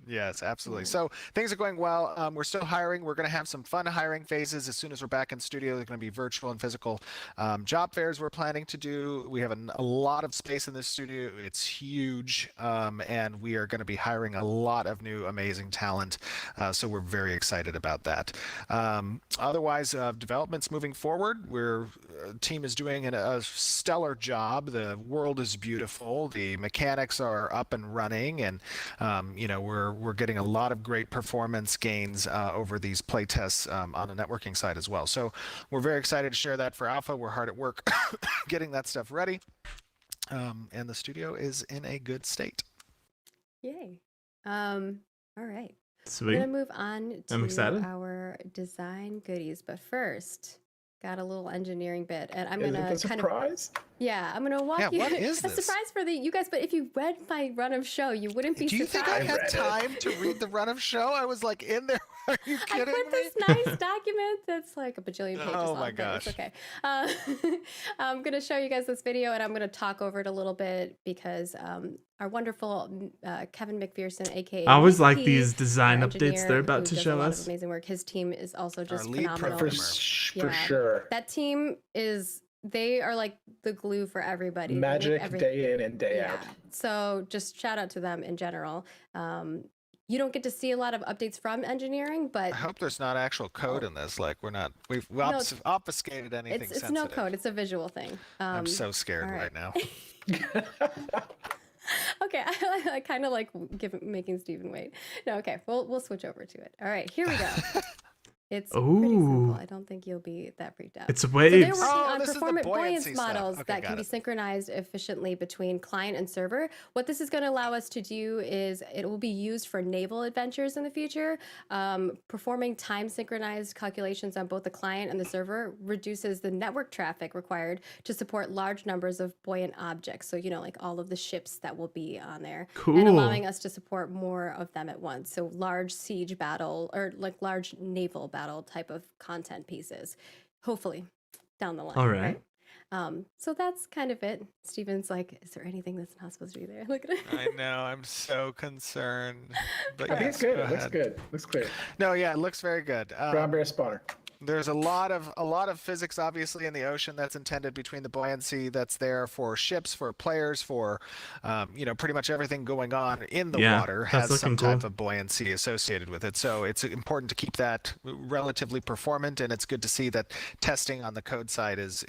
Yes, absolutely. So things are going well. We're still hiring. We're going to have some fun hiring phases as soon as we're back in studio. There's going to be virtual and physical job fairs we're planning to do. We have a lot of space in this studio. It's huge, and we are going to be hiring a lot of new amazing talent. So we're very excited about that. Otherwise, development's moving forward. Team is doing a stellar job. The world is beautiful. The mechanics are up and running, and we're getting a lot of great performance gains over these playtests on the networking side as well. So we're very excited to share that for Alpha. We're hard at work getting that stuff ready, and the studio is in a good state. Yay. All right. Sweet. We're gonna move on I'm to excited. our design goodies, but first, got a little engineering bit, and I'm Is gonna it a surprise? I'm gonna walk Yeah, you. what is a this? surprise for you guys, but if you read my run of show, you wouldn't be Do you think I surprised. had read it. time to read the run of show? I was like in there. Are you I kidding put me? this nice document that's like a bajillion pages Oh long, my but it's gosh. okay. I'm gonna show you guys this video, and I'm gonna talk over it a little bit because our wonderful Kevin McPherson, aka I always like McP, these design our updates engineer they're about who to does show a lot us. of amazing work. His team is also just lead phenomenal. For programmer. Yeah. sure. That team is they are like the glue for everybody. They make Magic everything- day in and day out. So just shout out to them in general. You don't get to see a lot of updates from engineering, but I hope there's not actual code in this. Like we've No, it's- obfuscated anything it's sensitive. no code. It's a visual thing. I'm so scared all right. right now. Okay, I kind of like making Steven wait. No, okay, we'll switch over to it. All right, here we go. It's pretty simple. Ooh. I don't think you'll be that freaked out. It's So they're waves. working Oh, on this is the performant buoyancy buoyance stuff. models Okay, that got can be it. synchronized efficiently between client and server. What this is going to allow us to do is it will be used for naval adventures in the future. Performing time synchronized calculations on both the client and the server reduces the network traffic required to support large numbers of buoyant objects. So, like all of the ships that will be on there. Cool. And allowing us to support more of them at once. So large siege battle or like large naval battle type of content pieces, hopefully down the line. All right. So that's kind of it. Steven's like, is there anything that's not supposed to be there? Look at it. I know. I'm so concerned. But I think yes, it's good. go It looks ahead. good. Looks clear. No, yeah, it looks very good. Brown bear spawner. There's a lot of physics obviously in the ocean that's intended between the buoyancy that's there for ships, for players, for pretty much everything going on in the Yeah, water that's has some looking type cool. of buoyancy associated with it. So it's important to keep that relatively performant, and it's good to see that testing on the code side is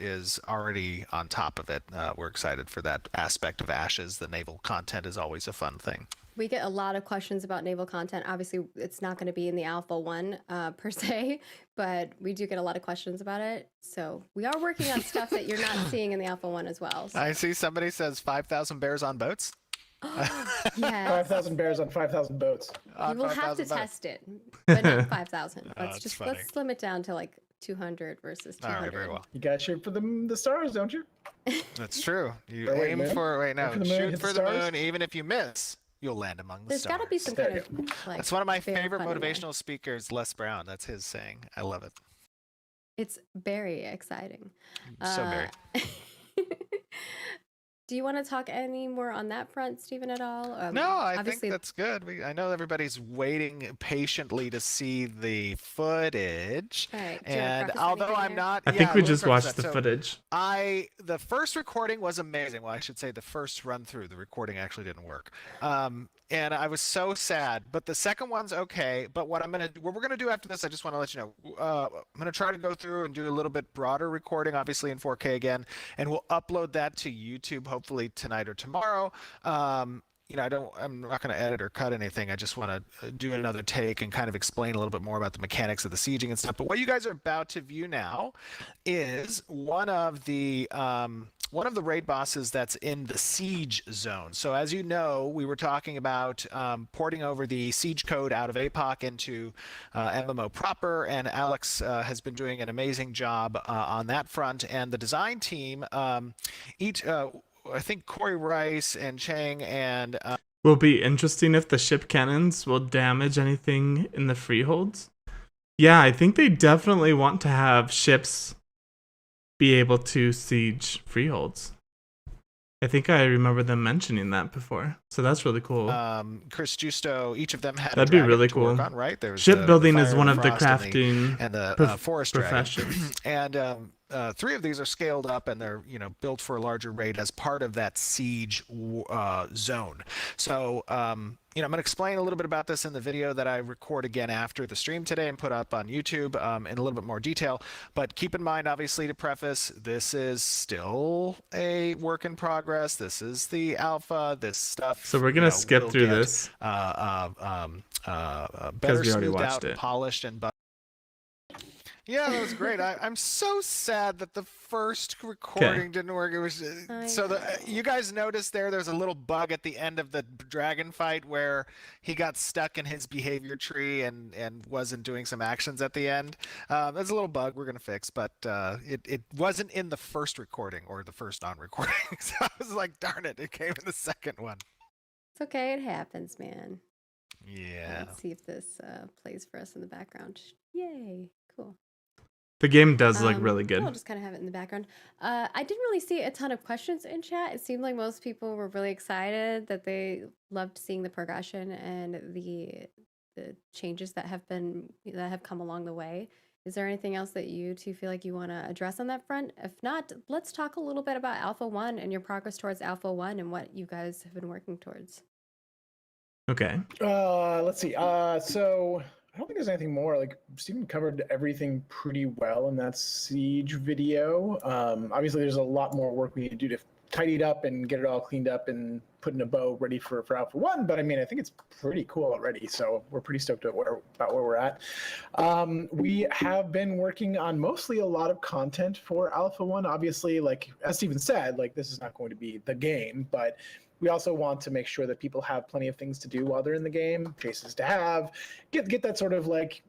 already on top of it. We're excited for that aspect of Ashes. The naval content is always a fun thing. We get a lot of questions about naval content. Obviously, it's not going to be in the Alpha 1 per se, but we do get a lot of questions about it. So we are working on stuff that you're not seeing in the Alpha 1 as well. So, I see somebody says 5,000 bears on boats. yes. 5,000 bears on 5,000 boats. You will have to 5,000 boats. test it, but not 5,000. that's funny. Let's slim it down to like 200 versus 200. All right, very well. You got to shoot for the stars, don't you? That's true. You Or wait, aim moon? for Aim for the moon, shoot hit for the the stars? moon. Even if you miss, you'll land among the There's stars. got to be some There kind you of like. That's one of my fair favorite fun in there. motivational speakers, Les Brown. That's his saying. I love it. It's very exciting. So very. Do you want to talk any more on that front, Stephen, at all? No, I think obviously, that's good. I know everybody's waiting patiently to see the footage. All right. Do you wanna And preface although anything I'm there? not, I yeah, think we let me just preface watched that. the So footage. the first recording was amazing. Well, I should say the first run through, the recording actually didn't work. And I was so sad. But the second one's okay. But what we're gonna do after this, I just want to let you know. I'm gonna try to go through and do a little bit broader recording, obviously in 4K again, and we'll upload that to YouTube hopefully tonight or tomorrow. I'm not going to edit or cut anything. I just want to do another take and kind of explain a little bit more about the mechanics of the sieging and stuff. But what you guys are about to view now is one of the raid bosses that's in the siege zone. So as you know, we were talking about porting over the siege code out of APOC into MMO proper, and Alex has been doing an amazing job on that front. And the design team, I think Corey Rice and Chang and Will be interesting if the ship cannons will damage anything in the freeholds. Yeah, I think they definitely want to have ships be able to siege freeholds. I think I remember them mentioning that before, so that's really cool. Chris Justo, each of them had That'd a be dragon really to work cool. on, right? There was Shipbuilding the is fire, one the of the frost, crafting and the forest professions. dragon. And 3 of these are scaled up, and they're built for a larger raid as part of that siege zone. So I'm going to explain a little bit about this in the video that I record again after the stream today and put up on YouTube in a little bit more detail. But keep in mind, obviously, to preface, this is still a work in progress. This is the alpha. This stuff. So we're gonna skip through this better we already smoothed watched out, it. polished, and yeah, that was great. I'm so sad that the first recording didn't work. It was you guys noticed there's a little bug at the end of the dragon fight where he got stuck in his behavior tree and wasn't doing some actions at the end. There's a little bug we're gonna fix, but it wasn't in the first recording or the first on-recording. So I was like, darn it, it came in the second one. It's okay. It happens, man. Yeah. Let's see if this plays for us in the background. Yay. Cool. The game does look really good. I'll just kind of have it in the background. I didn't really see a ton of questions in chat. It seemed like most people were really excited that they loved seeing the progression and the changes that have come along the way. Is there anything else that you two feel like you want to address on that front? If not, let's talk a little bit about Alpha 1 and your progress towards Alpha 1 and what you guys have been working towards. Okay. Let's see. So I don't think there's anything more. Like, Steven covered everything pretty well in that siege video. Obviously, there's a lot more work we need to do to tidy it up and get it all cleaned up and put in a bow ready for Alpha 1. But I mean, I think it's pretty cool already. So we're pretty stoked about where we're at. We have been working on mostly a lot of content for Alpha 1. Obviously, like as Steven said, like this is not going to be the game, but we also want to make sure that people have plenty of things to do while they're in the game, chases to have, get that sort of like,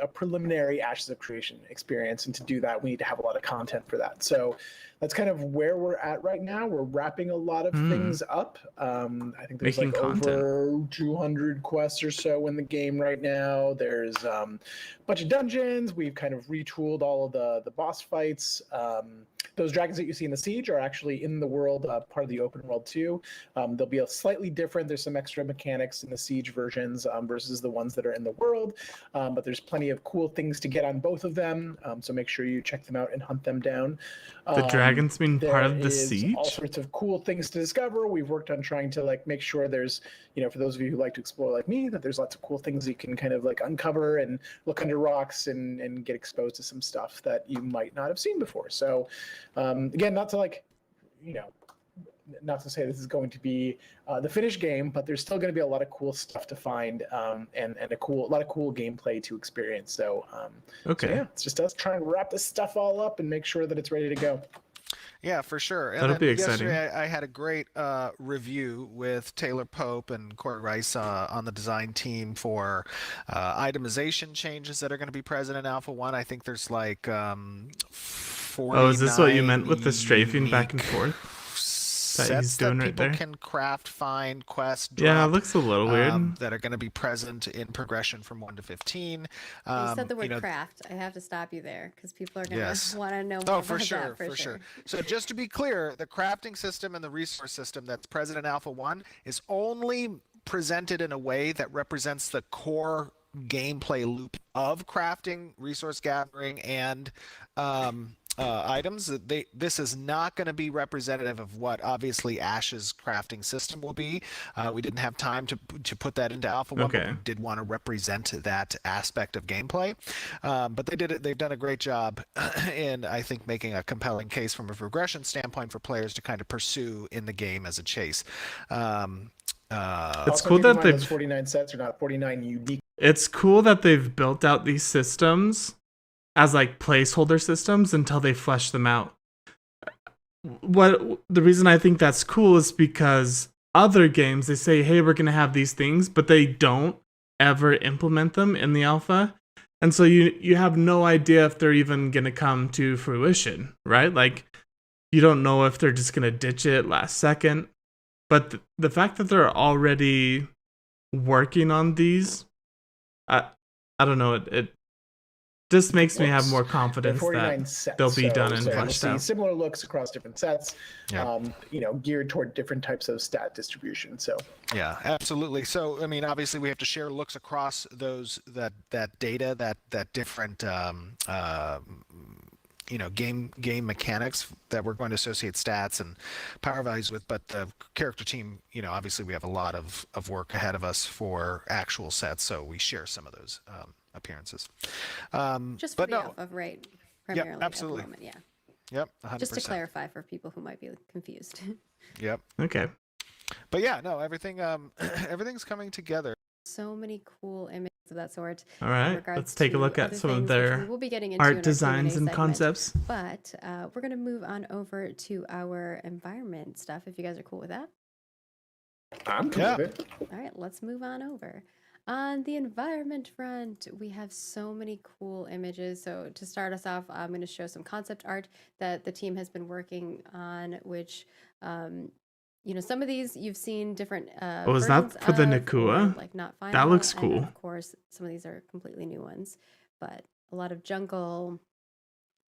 a preliminary Ashes of Creation experience. And to do that, we need to have a lot of content for that. So that's kind of where we're at right now. We're wrapping a lot of things up. I think there's Making content. over 200 quests or so in the game right now. There's a bunch of dungeons. We've kind of retooled all of the boss fights. Those dragons that you see in the siege are actually in the world, part of the open world too. They'll be slightly different. There's some extra mechanics in the siege versions versus the ones that are in the world. But there's plenty of cool things to get on both of them. So make sure you check them out and hunt them down. The dragons being part of the There is siege? all sorts of cool things to discover. We've worked on trying to like make sure there's, for those of you who like to explore like me, that there's lots of cool things you can kind of like uncover and look under rocks and get exposed to some stuff that you might not have seen before. So again, not to like, not to say this is going to be the finished game, but there's still going to be a lot of cool stuff to find and a lot of cool gameplay to experience. So, okay. So yeah, it's just us trying to wrap this stuff all up and make sure that it's ready to go. Yeah, for sure. And That'll then be exciting. yesterday I had a great review with Taylor Pope and Court Rice on the design team for itemization changes that are going to be present in Alpha 1. I think there's like 49 Oh, is this what you meant with the strafing back and forth that sets he's doing that right people there? can craft, find, quest, drop, Yeah, it looks a little weird. that are going to be present in progression from 1 to 15. You said the word craft. I have to stop you there because people are going to want to know more Oh, about for sure, that. for sure. So just to be clear, the crafting system and the resource system that's present in Alpha 1 is only presented in a way that represents the core gameplay loop of crafting, resource gathering, and items. This is not going to be representative of what obviously Ash's crafting system will be. We didn't have time to put that into Alpha 1, but we did want to represent that aspect of gameplay. But they've done a great job in, I think, making a compelling case from a progression standpoint for players to kind of pursue in the game as a chase. It's cool that those 49 sets are not 49 unique. It's cool that they've built out these systems as like placeholder systems until they flesh them out. The reason I think that's cool is because other games, they say, hey, we're going to have these things, but they don't ever implement them in the alpha. And so you have no idea if they're even going to come to fruition, right? Like, you don't know if they're just going to ditch it last second. But the fact that they're already working on these, I don't know, Just makes me have looks. more There are confidence 49 that sets, they'll be so, done and so you'll fleshed see out. similar looks across different sets, Yeah. geared toward different types of stat distribution. So Yeah, absolutely. So, I mean, obviously, we have to share looks across those that data, that different game mechanics that we're going to associate stats and power values with. But the character team, obviously, we have a lot of work ahead of us for actual sets, so we share some of those appearances. Just for but the no, alpha, right? Primarily absolutely. at the moment, yeah. Yep, 100%. Just to clarify for people who might be confused. Yep. Okay. But yeah, no, everything everything's coming together. So many cool images of that sort. All in right. regards Let's take a to look at other some of things, which their we will be getting into in our art designs Q&A and segment. concepts. But we're going to move on over to our environment stuff, if you guys are cool with that. I'm cool with it. All right, let's move on over. On the environment front, we have so many cool images. So to start us off, I'm going to show some concept art that the team has been working on, which, some of these you've seen different Oh, is that versions for the of, Nakua? or, like not final. That looks and cool. of course, some of these are completely new ones, but a lot of jungle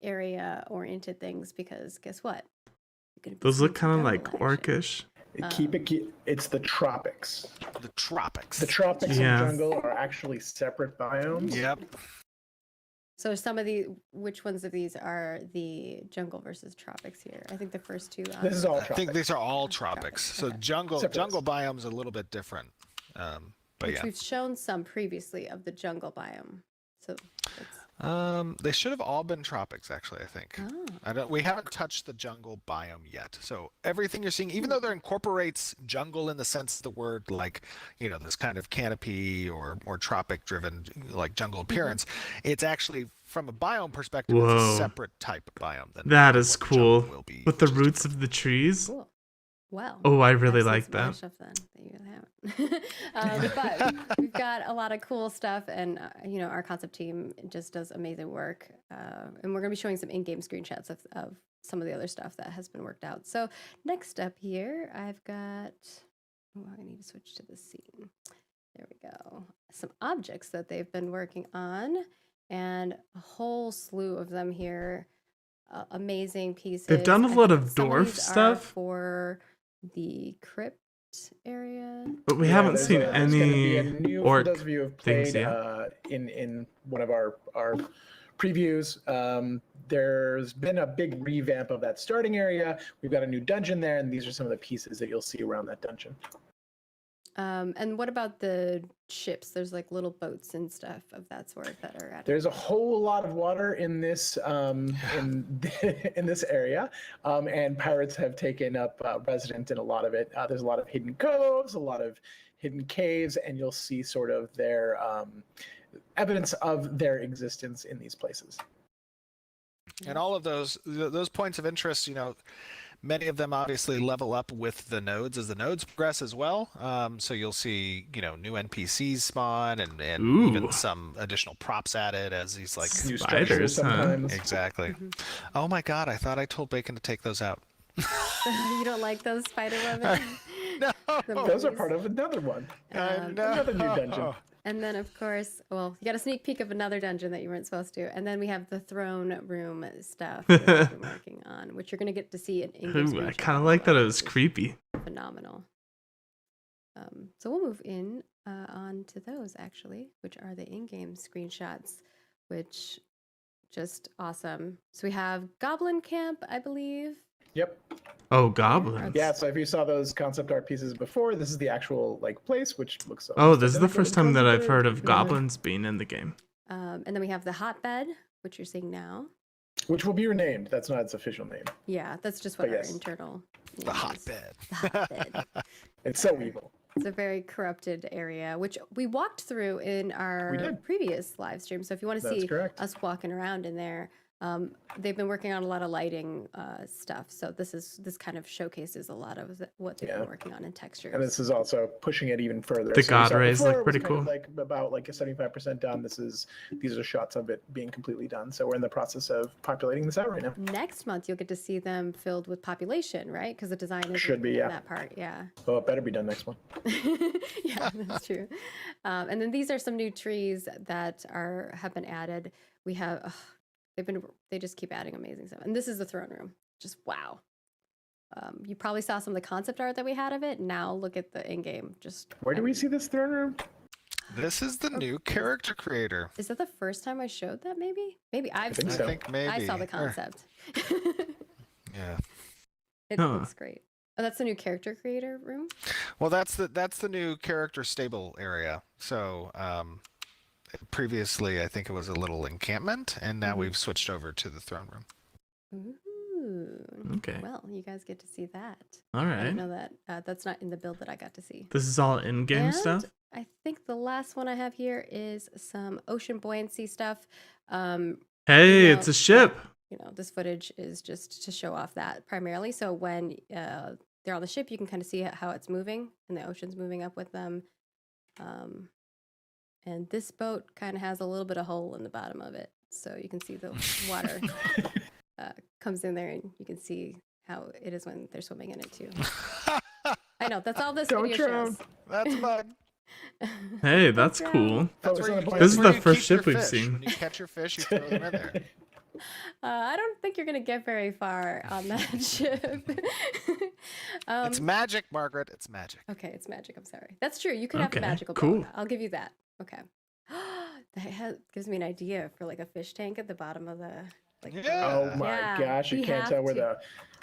area oriented things, because guess what? Those look kind of like orcish. It's the tropics. The tropics. The tropics Yeah. and jungle are actually separate biomes. Yep. So which ones of these are the jungle versus tropics here? I think the first two. This is all I tropics. think these are all tropics. So okay. jungle Separate. biome's a little bit different. But Which yeah. we've shown some previously of the jungle biome. So it's, They should have all been tropics, actually, I think. oh. We haven't touched the jungle biome yet. So everything you're seeing, even though there incorporates jungle in the sense of the word, like, this kind of canopy or more tropic driven, like jungle appearance, it's actually, from a biome perspective, it's Whoa. a separate type of biome than That is what jungle cool. will be, With the which is roots of the trees. Cool. Well. Oh, I I've really seen like some more that. stuff then that you haven't. But we've got a lot of cool stuff, and our concept team just does amazing work. And we're gonna be showing some in-game screenshots of some of the other stuff that has been worked out. So next up here, I've got. Oh, I need to switch to the scene. There we go. Some objects that they've been working on, and a whole slew of them here. Amazing pieces. They've done a I lot think of some dwarf these are stuff. for the crypt area. But we haven't there's seen there's gonna be a any new, orc for those of you who have things played yet. in one of our previews, there's been a big revamp of that starting area. We've got a new dungeon there, and these are some of the pieces that you'll see around that dungeon. And what about the ships? There's like little boats and stuff of that sort that are added. There's a whole lot of water in this in this area, and pirates have taken up residence in a lot of it. There's a lot of hidden coves, a lot of hidden caves, and you'll see sort of their evidence of their existence in these places. And all of those points of interest, many of them obviously level up with the nodes as the nodes progress as well. So you'll see, new NPCs spawn and Ooh. even some additional props added as these like New Spiders, structures huh? sometimes. Exactly. Oh my God! I thought I told Bacon to take those out. You don't like those spider women? No. Those are part of another one. Another new dungeon. And then, of course, well, you got a sneak peek of another dungeon that you weren't supposed to. And then we have the throne room stuff that we've been working on, which you're going to get to see in Ooh, I kind of like that it was creepy. Phenomenal. So we'll move on to those, actually, which are the in-game screenshots, which just awesome. So we have Goblin Camp, I believe. Yep. Oh, goblins. Yeah, so if you saw those concept art pieces before, this is the actual place, which looks. Oh, this is the identical first to time that concept I've art. heard of goblins being in the game. And then we have the hotbed, which you're seeing now. Which will be renamed. That's not its official name. Yeah, that's just what But our yes. internal name The is. hotbed. The hotbed. It's so evil. It's a very corrupted area, which we walked through in We our did. previous live stream. So if you want to That's see correct. us walking around in there, They've been working on a lot of lighting stuff, so this kind of showcases a lot of what they've been working on in textures. And this is also pushing it even further. The So you God saw rays before look it was pretty kind of cool. like about like a 75% done. These are shots of it being completely done. So we're in the process of populating this out right now. Next month, you'll get to see them filled with population, right? Because the design is Should be, in yeah. that part, yeah. Oh, it better be done next one. Yeah, that's true. And then these are some new trees that have been added. We have they just keep adding amazing stuff. And this is the throne room. Just wow. You probably saw some of the concept art that we had of it. Now look at the in-game. Just Where do we see this throne room? This is the new character creator. Is that the first time I showed that? Maybe I've think seen so. I it. think maybe. I saw the concept. Yeah. It Huh. looks great. Oh, that's the new character creator room. Well, that's the new character stable area. So previously, I think it was a little encampment, and now we've switched over to the throne room. Ooh. Okay. Well, you guys get to see that. All I right. didn't know that. That's not in the build that I got to see. This is all in-game And stuff. I think the last one I have here is some ocean buoyancy stuff. Hey, know, it's a ship. This footage is just to show off that primarily. So when they're on the ship, you can kind of see how it's moving and the ocean's moving up with them. And this boat kind of has a little bit of hole in the bottom of it. So you can see the water comes in there and you can see how it is when they're swimming in it too. I know, that's all this Don't video drown. shows. That's fun. Hey, that's cool. That's Focus where on you, the that's This is where the you first keep your ship we've fish. seen. When you catch your fish, you throw them in there. I don't think you're going to get very far on that ship. It's magic, Margaret. It's magic. Okay, it's magic. I'm sorry. That's true. You could have a Okay, magical cool. boat. I'll give you that. Okay. Gives me an idea for like a fish tank at the bottom of the. Like, Yeah. Oh my Yeah, gosh, you we can't have tell where to. the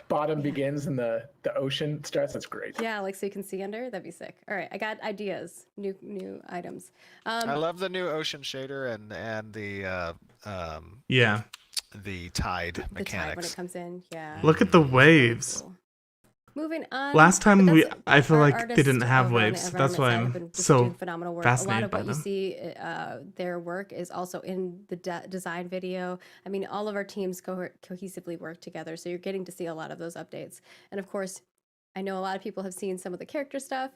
bottom begins and the ocean starts. That's great. Yeah, like so you can see under. That'd be sick. All right, I got ideas. New items. I love the new ocean shader and Yeah. the tide The tide when mechanics. it comes in. Yeah. Look at the Very waves. cool. Moving on. Last time but that's- I feel our like they artists didn't have over on the waves. That's environment why side have I'm been just so doing phenomenal work. A lot fascinated of by what you them. see, their work is also in the design video. I mean, all of our teams cohesively work together, so you're getting to see a lot of those updates. And of course, I know a lot of people have seen some of the character stuff.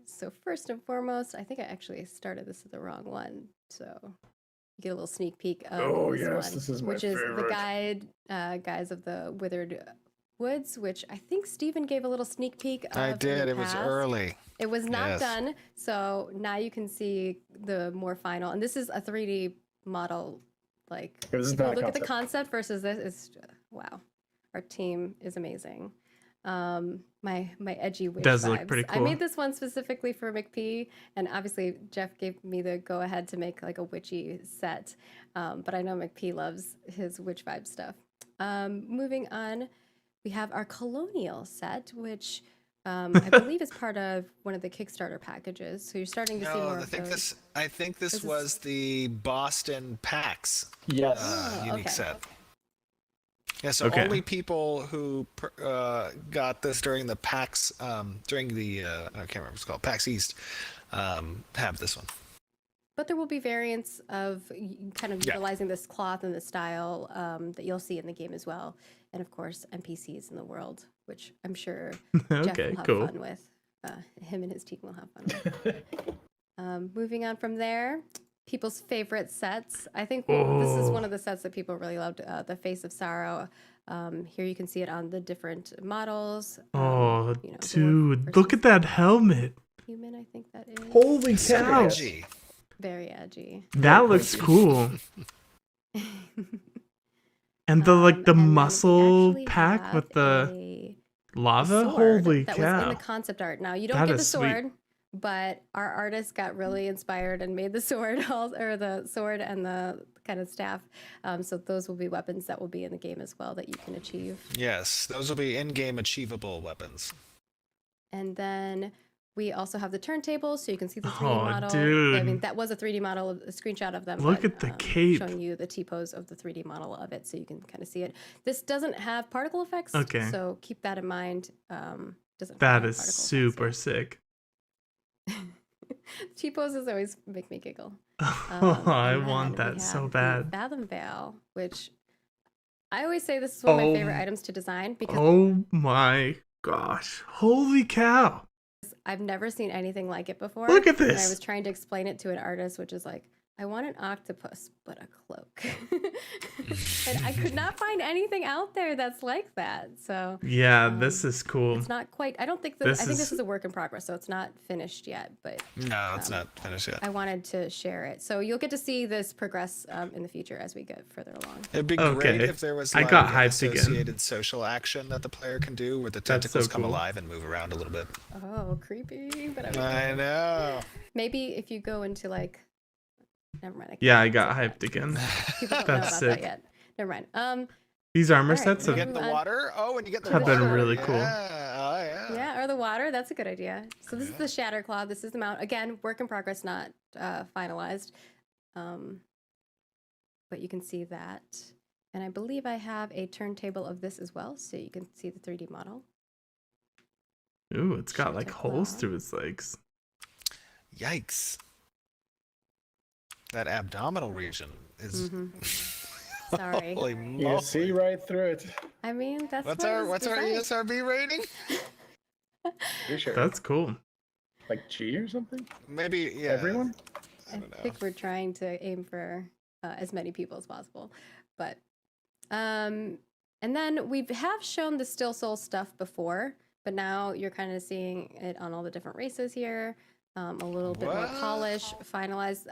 So first and foremost, I think I actually started this at the wrong one. So you get a little sneak peek of Oh, this yes, one, this is my which is the favorite. guys of the Withered Woods, which I think Steven gave a little sneak peek of. I in the did. It was past. early. It was not Yes. done, so now you can see the more final. And this is a 3D model. Like, This is if you not a look at the concept. concept versus this, is wow. Our team is amazing. My edgy witch Does look vibes. pretty I cool. made this one specifically for McP, and obviously Jeff gave me the go ahead to make like a witchy set. But I know McP loves his witch vibe stuff. Moving on, we have our colonial set, which I believe is part of one of the Kickstarter packages. So you're starting to see more of those. I think this This is- was the Boston PAX Yes. unique okay. set. Yeah, so Okay. only people who got this during the PAX, during the I can't remember what it's called, PAX East, have this one. But there will be variants of kind of Yeah. utilizing this cloth and the style that you'll see in the game as well. And of course, NPCs in the world, which I'm sure Jeff Okay, will have cool. fun with. Him and his team will have fun with. Moving on from there, people's favorite sets. I think this is one of the sets that people really loved, the Face of Sorrow. Here you can see it on the different models. Oh, you know, dwarf dude, look versus at that helmet. Human, I think that is. Holy Super cow. edgy. Very edgy. That looks cool. And the And the then we muscle actually pack have with the a lava. sword Holy that was in cow. the concept art. Now you don't That get the is sweet. sword, but our artist got really inspired and made the sword, or the sword and the kind of staff. So those will be weapons that will be in the game as well that you can achieve. Yes, those will be in-game achievable weapons. And then we also have the turntables, so you can see the 3D Oh, model. I dude. mean, that was a 3D model, a screenshot of them. Look but, at the cape. Showing you the T-pose of the 3D model of it, so you can kind of see it. This doesn't have particle effects, Okay. so keep that in mind. Doesn't That have is particle super effects sick. yet. T-poses always make me giggle. I And then want we that so have the bad. Fathom Veil, which I always say this is one of my Oh. favorite items to design because Oh my gosh. Holy cow. I've never seen anything like it before. Look at And I this. was trying to explain it to an artist, which is like, I want an octopus, but a cloak. And I could not find anything out there that's like that. So Yeah, this is cool. it's not quite. I don't think This I think is- this is a work in progress, so it's not finished yet. But No, it's not finished yet. I wanted to share it, so you'll get to see this progress in the future as we get further along. It'd be Okay. great if there was I like got an hyped again. associated social action that the player can do where the That's so tentacles come cool. alive and move around a little bit. Oh, creepy! But I know. maybe if you go into like, never mind. Yeah, I can't got say hyped again. that. People don't know That's about sick. that yet. Never mind. These armor All right, sets You we'll have, get the move on. water? Oh, and you get the Have water. been really cool. Yeah. Oh, yeah. Yeah, or the water. That's a good idea. So this is the Shatter Claw. This is the mount. Again, work in progress, not finalized. But you can see that. And I believe I have a turntable of this as well, so you can see the 3D model. ooh, it's got like Shatter holes Claw. through its legs. Yikes. That abdominal region is. Sorry. Holy You moly. see right through it. I mean, that's What's what our it's what's our designed. ESRB rating? You sure? That's cool. Like G or something? Maybe yeah. Everyone? I don't know. think we're trying to aim for as many people as possible. But and then we have shown the Still Soul stuff before, but now you're kind of seeing it on all the different races here. A little bit more polish, finalized.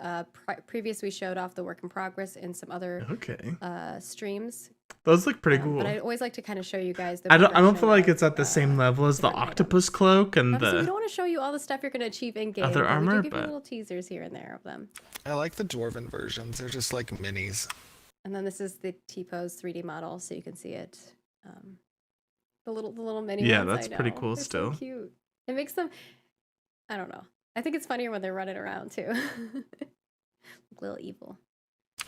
Previous we showed off the work in progress in some other Okay. streams. Those look pretty cool. But I always like to kind of show you guys the I don't feel progression like of, it's at the same level as the different octopus cloak and Obviously, we the don't want to show you all the stuff you're going to achieve in game. other but we armor, do give you but- little teasers here and there of them. I like the dwarven versions. They're just like minis. And then this is the T-pose 3D model, so you can see it. The little mini Yeah, ones, that's I pretty know. cool They're still. So cute. It makes them. I don't know. I think it's funnier when they're running around too. A little evil.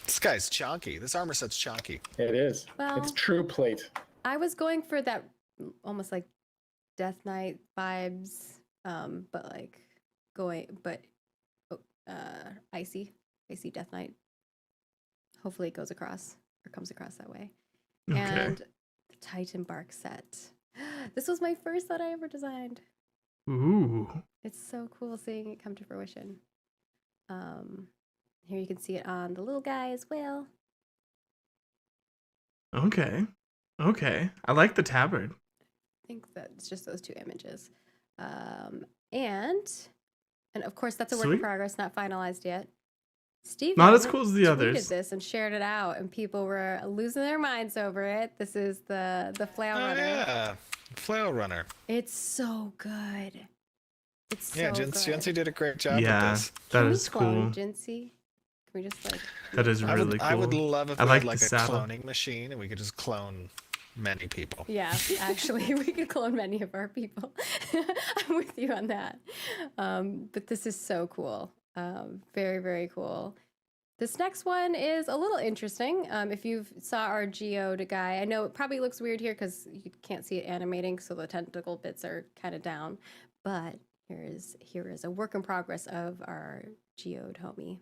This guy's chonky. This armor set's chonky. It is. Well- It's true plate. I was going for that almost like Death Knight vibes, but like icy Death Knight. Hopefully, it goes across or comes across that way. Okay. And the Titan Bark set. This was my first that I ever designed. Ooh. It's so cool seeing it come to fruition. Here you can see it on the little guy as well. Okay. Okay. I like the tabard. I think that it's just those two images. And of course that's a work in Sweet. progress, not finalized yet. Steve Not as cool as the tweeted others. this and shared it out, and people were losing their minds over it. This is the flail Oh runner. yeah, flail runner. It's so good. It's so Yeah, good. Jincy did a great job Yeah, with this. that Can we is clone cool. Jincy? Can we just like? That is really cool. I would love if I we like had like the a saddle. cloning machine and we could just clone many people. Yeah, actually, we could clone many of our people. I'm with you on that. But this is so cool. Very, very cool. This next one is a little interesting. If you saw our geode guy, I know it probably looks weird here because you can't see it animating, so the tentacle bits are kind of down. But here is a work in progress of our geode homie.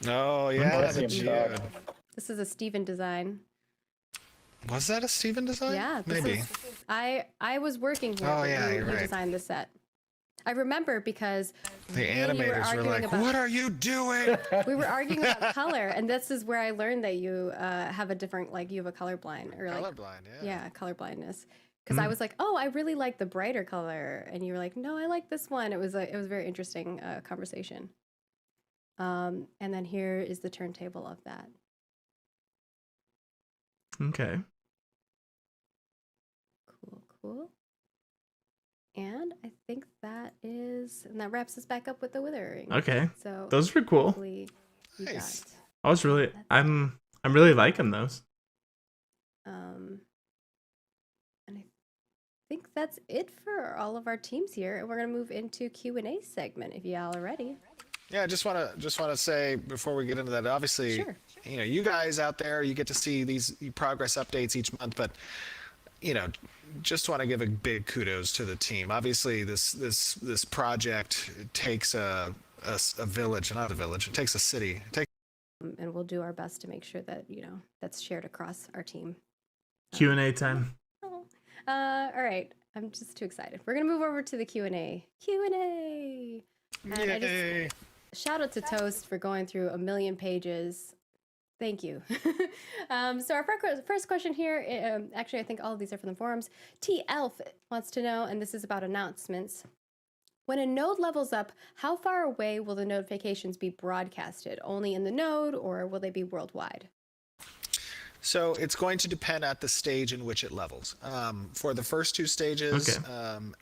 Oh yeah, Let's the see him geode. talk. This is a Steven design. Was that a Steven design? Yeah, this maybe. is- I was working here. Oh, when yeah, you you're right. designed this set. I remember because The me and you were animators were arguing like, about- "What are you doing?" we were arguing about color, and this is where I learned that you have a different, like, you have a color blind or like Colorblind, yeah. color blindness. Because I was like, oh, I really like the brighter color, and you were like, no, I like this one. It was a very interesting conversation. And then here is the turntable of that. Okay. Cool. And I think that wraps us back up with the withering. Okay. So Those were cool. hopefully you Nice. I was really I'm really liking those. And I think that's it for all of our teams here, and we're gonna move into Q&A segment if y'all are ready. Yeah, I just wanna say before we get into that, obviously, Sure. you know, you guys out there, you get to see these progress updates each month, but you know, just want to give a big kudos to the team. Obviously, this project takes a village, not a village. It takes a city. It takes and we'll do our best to make sure that that's shared across our team. Q&A time. All right, I'm just too excited. We're gonna move over to the Q&A. Q&A. Yay! Shout out to Toast for going through 1 million pages. Thank you. So our first question here, actually I think all of these are from the forums. T Elf wants to know, and this is about announcements. When a node levels up, how far away will the notifications be broadcasted? Only in the node, or will they be worldwide? So it's going to depend at the stage in which it levels. For the first 2 stages,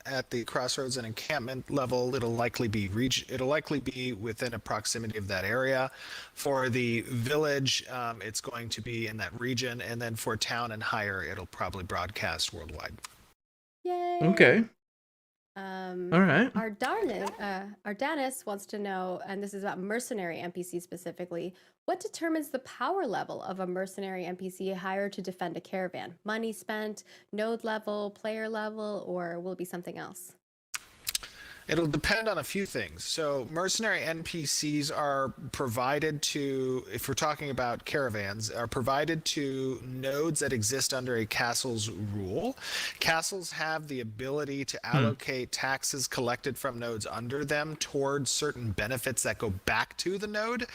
at the crossroads and encampment level, it'll likely be within a proximity of that area. For the village, it's going to be in that region, and then for town and higher, it'll probably broadcast worldwide. Yay! Okay. All right. Our Danis wants to know, and this is about mercenary NPC specifically, what determines the power level of a mercenary NPC hired to defend a caravan? Money spent, node level, player level, or will it be something else? It'll depend on a few things. So mercenary NPCs are provided to, if we're talking about caravans, are provided to nodes that exist under a castle's rule. Castles have the ability to allocate taxes collected from nodes under them towards certain benefits that go back to the node,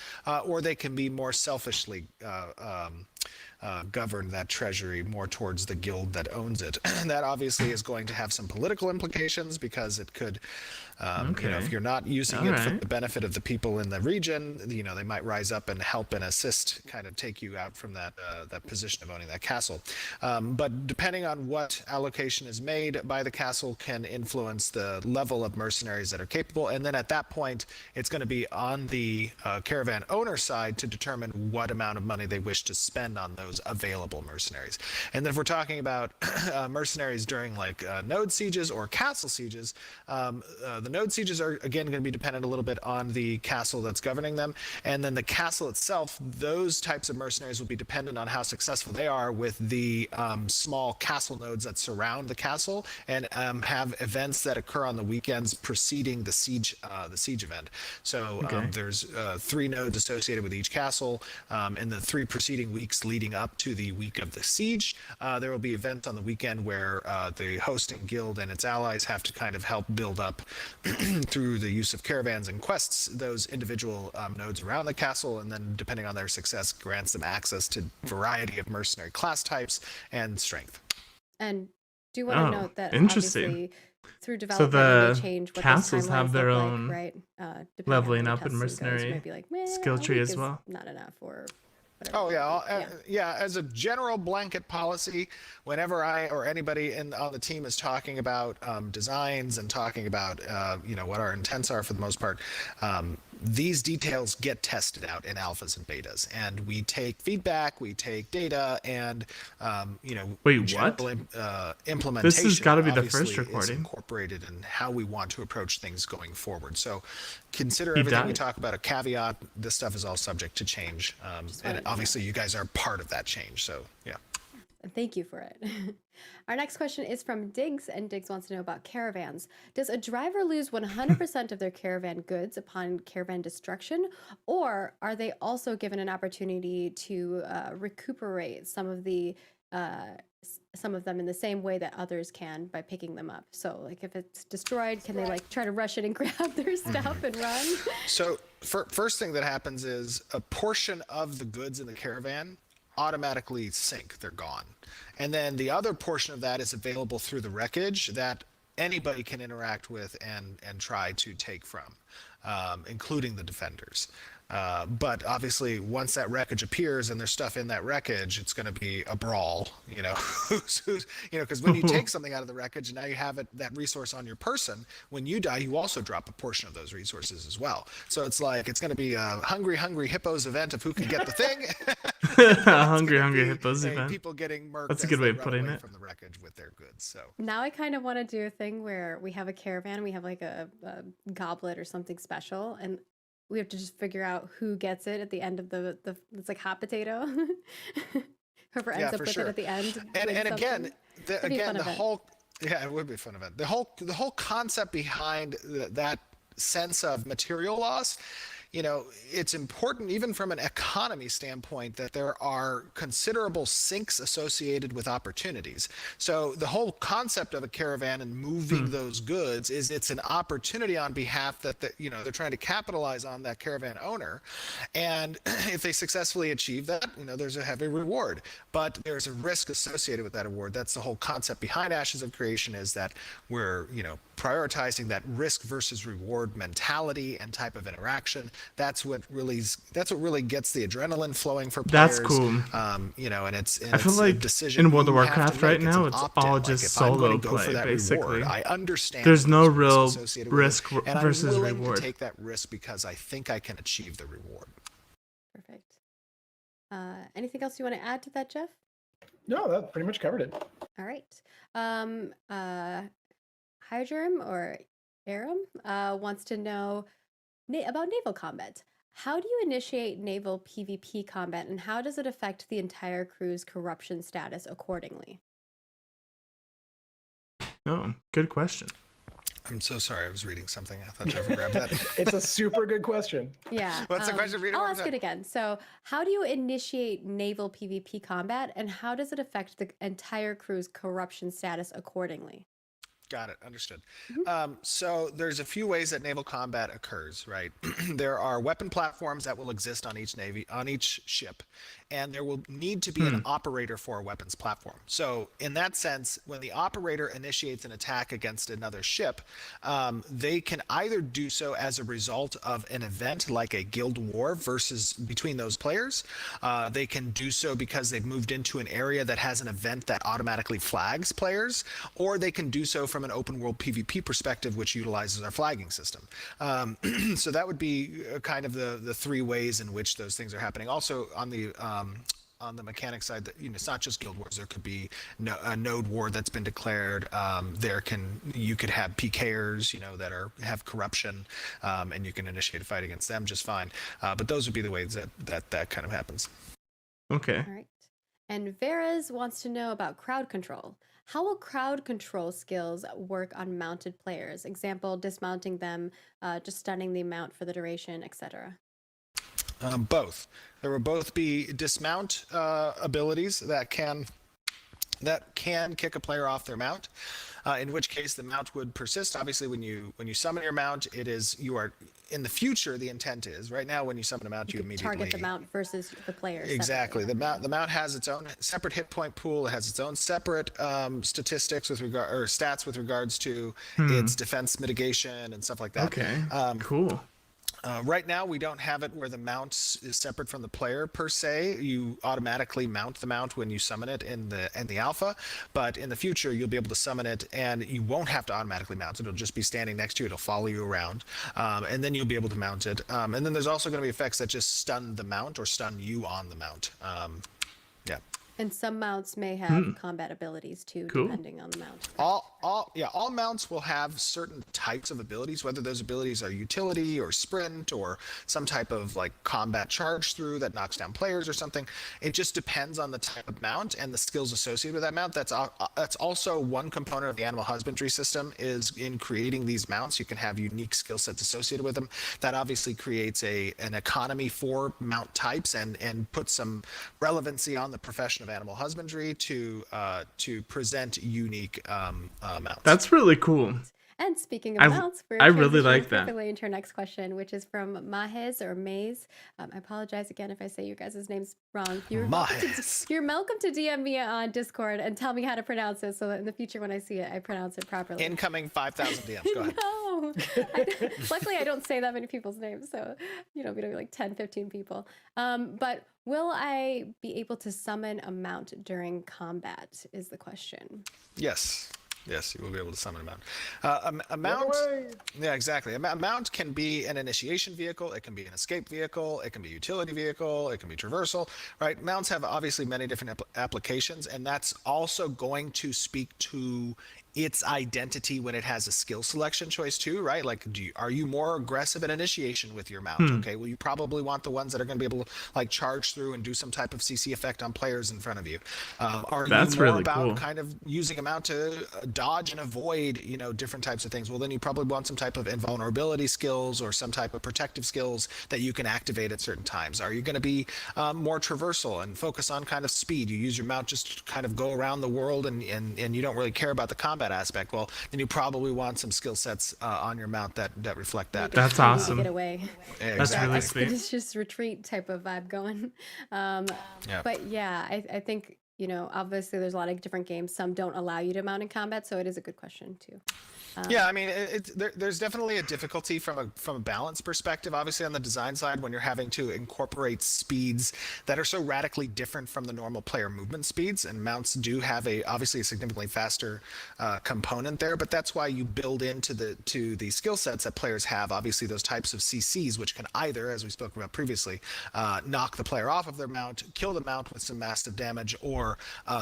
or they can be more selfishly govern that treasury more towards the guild that owns it. That obviously is going to have some political implications, because it could, if you're not using it for the benefit of the people in the region, they might rise up and help and assist, kind of take you out from that position of owning that castle. But depending on what allocation is made by the castle can influence the level of mercenaries that are capable. And then at that point, it's going to be on the caravan owner side to determine what amount of money they wish to spend on those available mercenaries. And then if we're talking about mercenaries during node sieges or castle sieges, the node sieges are again going to be dependent a little bit on the castle that's governing them, and then the castle itself, those types of mercenaries will be dependent on how successful they are with the small castle nodes that surround the castle, and have events that occur on the weekends preceding the siege event. So there's 3 nodes associated with each castle. In the 3 preceding weeks leading up to the week of the siege, there will be events on the weekend where the hosting guild and its allies have to kind of help build up through the use of caravans and quests those individual nodes around the castle, and then depending on their success grants them access to a variety of mercenary class types and strength. And do you want to note that interesting. Obviously through development they change what castles those have their own right? leveling up in mercenary skill tree as well. Not enough, or whatever. Oh yeah. As a general blanket policy, whenever I or anybody on the team is talking about designs and talking about what our intents are for the most part, these details get tested out in alphas and betas, and we take feedback, we take data, and Wait, what? Implementation. This has got to be the obviously first recording. is incorporated in how we want to approach things going forward. So consider everything we talk about a caveat. This stuff is all subject to change, and obviously you guys are part of that change. So yeah. Thank you for it. Our next question is from Diggs, and Diggs wants to know about caravans. Does a driver lose 100% of their caravan goods upon caravan destruction, or are they also given an opportunity to recuperate some of them in the same way that others can by picking them up? So if it's destroyed, can they try to rush it and grab their stuff and run? So first thing that happens is a portion of the goods in the caravan automatically sink, they're gone. And then the other portion of that is available through the wreckage that anybody can interact with and try to take from, including the defenders. But obviously, once that wreckage appears and there's stuff in that wreckage, it's going to be a brawl, because when you take something out of the wreckage and now you have that resource on your person, when you die, you also drop a portion of those resources as well. So it's going to be a hungry hippos event of who can get the thing. hungry hippos event. People getting murked. That's a good way of putting it. From the wreckage with their goods. So now I kind of want to do a thing where we have a caravan, we have a goblet or something special, and we have to just figure out who gets it at the end of it's like hot potato. Whoever ends up with it at the end. And again, the whole it would be a fun event. The whole concept behind that sense of material loss it's important even from an economy standpoint that there are considerable sinks associated with opportunities. So the whole concept of a caravan and moving those goods is it's an opportunity on behalf that they're trying to capitalize on that caravan owner. And if they successfully achieve that, there's a heavy reward, but there's a risk associated with that award. That's the whole concept behind Ashes of Creation, is that we're, prioritizing that risk versus reward mentality and type of interaction. That's what really gets the adrenaline flowing for players. That's cool. And it's I feel like in World of Warcraft right now, it's all just solo play, basically. I understand. There's no real risk and versus I'm willing reward. to take that risk because I think I can achieve the reward. Perfect. Anything else you want to add to that, Jeff? No, that pretty much covered it. All right. Hygerm or Aram wants to know about naval combat. How do you initiate naval PvP combat, and how does it affect the entire crew's corruption status accordingly? Oh, good question. I'm so sorry. I was reading something. I thought Jeff grabbed that. It's a super good question. Yeah. What's the question? Read it I'll one more ask time. it again. So, how do you initiate naval PvP combat, and how does it affect the entire crew's corruption status accordingly? Got it. Understood. So there's a few ways that naval combat occurs, right? There are weapon platforms that will exist on each ship, and there will need to be an operator for a weapons platform. So in that sense, when the operator initiates an attack against another ship, they can either do so as a result of an event like a guild war versus between those players. They can do so because they've moved into an area that has an event that automatically flags players, or they can do so from an open world PvP perspective, which utilizes our flagging system. So that would be kind of the three ways in which those things are happening. Also on the mechanic side, that it's not just guild wars. There could be a node war that's been declared. You could have PKers, that have corruption, and you can initiate a fight against them just fine. But those would be the ways that kind of happens. Okay. All right. And Veras wants to know about crowd control. How will crowd control skills work on mounted players? Example, dismounting them, just stunning the mount for the duration, etc. Both. There will both be dismount abilities that can kick a player off their mount. In which case the mount would persist. Obviously, when you summon your mount, you are in the future. The intent is right now when you summon a mount, you immediately target the mount versus the players. Exactly. The mount has its own separate hit point pool. It has its own separate statistics stats with regards to its defense mitigation and stuff like that. Okay. Cool. Right now, we don't have it where the mount is separate from the player per se. You automatically mount the mount when you summon it in the alpha, but in the future, you'll be able to summon it, and you won't have to automatically mount it. It'll just be standing next to you. It'll follow you around, and then you'll be able to mount it. And then there's also going to be effects that just stun the mount or stun you on the mount. Yeah. And some mounts may have combat abilities too, Cool. depending on the mount. All mounts will have certain types of abilities, whether those abilities are utility or sprint or some type of like combat charge through that knocks down players or something. It just depends on the type of mount and the skills associated with that mount. That's also one component of the animal husbandry system, is in creating these mounts. You can have unique skill sets associated with them. That obviously creates an economy for mount types and puts some relevancy on the profession of animal husbandry to present unique mounts. That's really cool. And speaking of mounts, I really like that. perfectly into our next question, which is from Mahez or Maze. I apologize again if I say your guys' names wrong. You're welcome to DM me on Discord and tell me how to pronounce it, so that in the future when I see it, I pronounce it properly. Incoming 5,000 DMs. Go ahead. No. Luckily, I don't say that many people's names, so we don't be like 10, 15 people. But will I be able to summon a mount during combat? Is the question. Yes. Yes, you will be able to summon a mount. A mount, yeah, exactly. A mount can be an initiation vehicle. It can be an escape vehicle. It can be a utility vehicle. It can be traversal, right? Mounts have obviously many different applications, and that's also going to speak to its identity when it has a skill selection choice too, right? Like, are you more aggressive at initiation with your mount? Okay, well, you probably want the ones that are going to be able to like charge through and do some type of CC effect on players in front of you. Are That's you more really about cool. kind of using a mount to dodge and avoid, you know, different types of things? Well, then you probably want some type of invulnerability skills or some type of protective skills that you can activate at certain times. Are you going to be more traversal and focus on kind of speed? You use your mount just to kind of go around the world and you don't really care about the combat aspect. Well, then you probably want some skill sets on your mount that reflect that. Maybe That's you need to awesome. Get away. That's Exactly. really sweet. Expeditious retreat type of vibe going. Yeah. But yeah, I think, you know, obviously there's a lot of different games. Some don't allow you to mount in combat, so it is a good question too. Yeah, I mean, there's definitely a difficulty from a balance perspective. Obviously, on the design side, when you're having to incorporate speeds that are so radically different from the normal player movement speeds, and mounts do have obviously a significantly faster component there. But that's why you build into the skill sets that players have. Obviously, those types of CCs, which can either, as we spoke about previously, knock the player off of their mount, kill the mount with some massive damage, or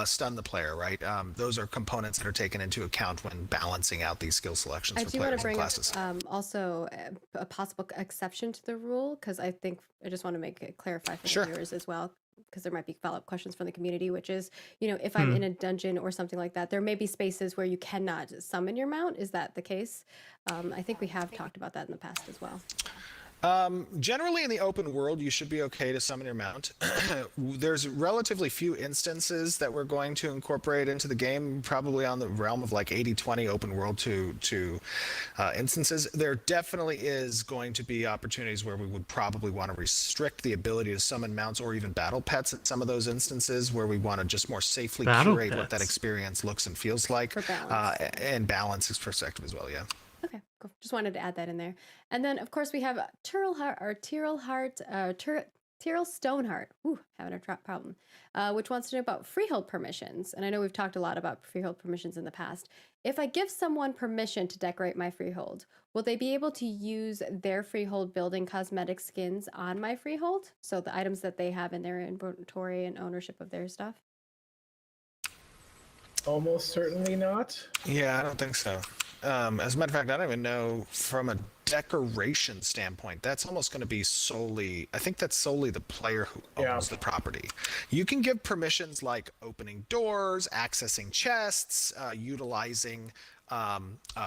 stun the player. Right? Those are components that are taken into account when balancing out these skill selections I for do want to players and bring classes. up also a possible exception to the rule, because I think I just want to make it clarify for Sure. the viewers as well, because there might be follow-up questions from the community, which is, you know, if I'm in a dungeon or something like that, there may be spaces where you cannot summon your mount. Is that the case? I think we have talked about that in the past as well. Generally in the open world, you should be okay to summon your mount. There's relatively few instances that we're going to incorporate into the game, probably on the realm of like 80-20 open world to instances. There definitely is going to be opportunities where we would probably want to restrict the ability to summon mounts or even battle pets at some of those instances where we want to just more safely Battle curate what that pets. experience looks and feels like. For balance. And balance perspective as well, yeah. Okay, cool. Just wanted to add that in there. And then, of course, we have Tyrrell Stoneheart. Ooh, having a problem. Which wants to know about Freehold Permissions. And I know we've talked a lot about Freehold Permissions in the past. If I give someone permission to decorate my Freehold, will they be able to use their Freehold building cosmetic skins on my Freehold? So the items that they have in their inventory and ownership of their stuff? Almost certainly not. Yeah, I don't think so. As a matter of fact, I don't even know from a decoration standpoint. That's almost going to be solely, I think that's solely the player who owns the property. You can give permissions like opening doors, accessing chests, utilizing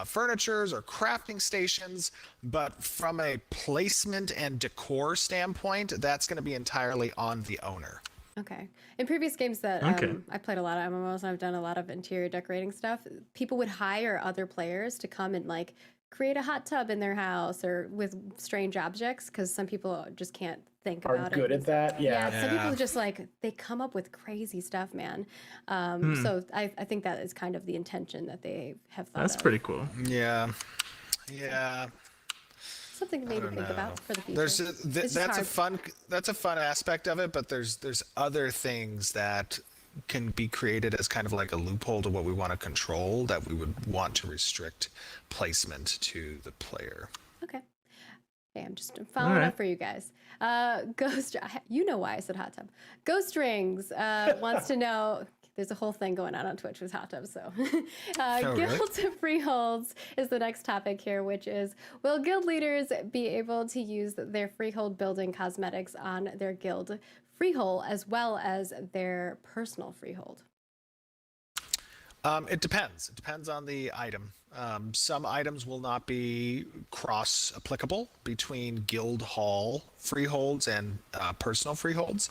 furnitures or crafting stations, but from a placement and decor standpoint, that's going to be entirely on the owner. Okay. In previous games that I played a lot of MMOs and I've done a lot of interior decorating stuff, people would hire other players to come and like create a hot tub in their house or with strange objects, because some people just can't think about it. Are good at that. Yeah. Some people just like, they come up with crazy stuff, man. So I think that is kind of the intention that they have thought That's of. pretty cool. Yeah. Yeah. Something to maybe think about for the future. That's a fun aspect of it, but there's other things that can be created as kind of like a loophole to what we want to control, that we would want to restrict placement to the player. Okay. Hey, I'm just following up for you guys. Ghost, you know why I said hot tub. Ghost Rings wants to know. There's a whole thing going on Twitch with hot tubs, so. Guild freeholds is the next topic here, which is, will guild leaders be able to use their freehold building cosmetics on their guild freehold as well as their personal freehold? It depends. It depends on the item. Some items will not be cross-applicable between guild hall freeholds and personal freeholds.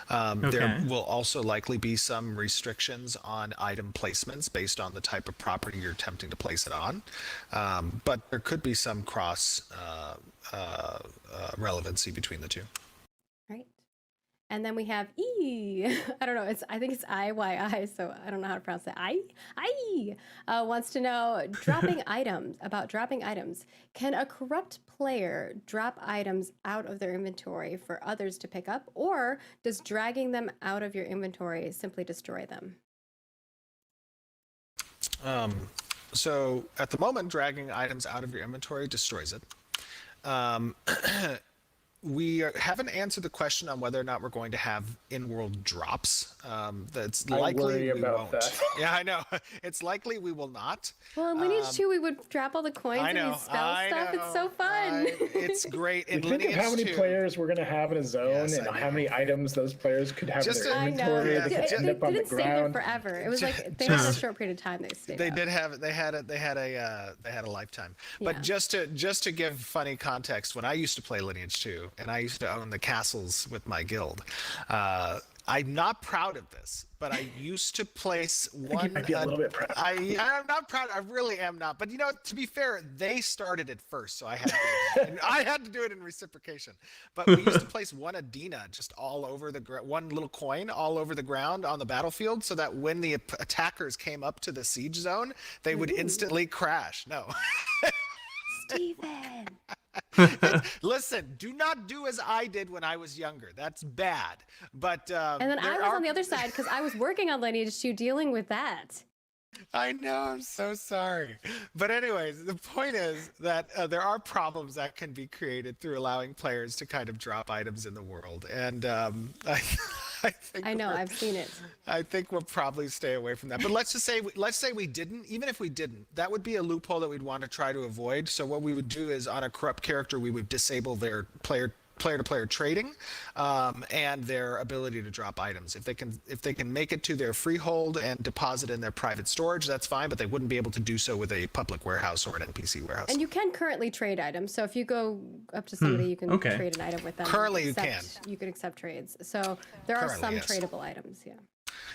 There will also likely be some restrictions on item placements based on the type of property you're attempting to place it on. But there could be some cross relevancy between the two. Right. And then we have I don't know. I think it's IYI, so I don't know how to pronounce that. Wants to know dropping items. Can a corrupt player drop items out of their inventory for others to pick up, or does dragging them out of your inventory simply destroy them? So at the moment, dragging items out of your inventory destroys it. haven't answered the question on whether or not we're going to have in-world drops. That's I likely worry we about won't. that. Yeah, I know. It's likely we will not. Well, in Lineage 2, we would drop all the coins I and know. use spell stuff. It's so fun. It's great. In Think of Lineage how many 2, players we're going to have in a zone Yes, and I how know. many items those players could have Just in their to- I know. inventory. Yeah, They could They end up on the didn't save it ground. forever. It was like they had a short period of time they stayed They up. did have they had a lifetime. But Yeah. just to give funny context, when I used to play Lineage 2 and I used to own the castles with my guild, I'm not proud of this, but I used to place one. might be a little bit proud. I'm not proud. I really am not. But to be fair, they started it first, so I had to do it. And I had to do it in reciprocation. But we used to place one Adina just all over one little coin all over the ground on the battlefield, so that when the attackers came up to the siege zone, they would instantly crash. No. Steven. Listen, do not do as I did when I was younger. That's bad. But And then I was on the other side because I was working on Lineage 2 dealing with that. I know, I'm so sorry. But anyways, the point is that there are problems that can be created through allowing players to kind of drop items in the world. And I think I know, I've seen it. I think we'll probably stay away from that. But let's say we didn't. Even if we didn't, that would be a loophole that we'd want to try to avoid. So what we would do is on a corrupt character, we would disable their player-to-player trading and their ability to drop items. If they can make it to their freehold and deposit in their private storage, that's fine. But they wouldn't be able to do so with a public warehouse or an NPC warehouse. And you can currently trade items. So if you go up to somebody, you can okay. trade an item with them. Currently, you accept- can. You can accept trades. So there are Currently, some yes. tradable items, yeah.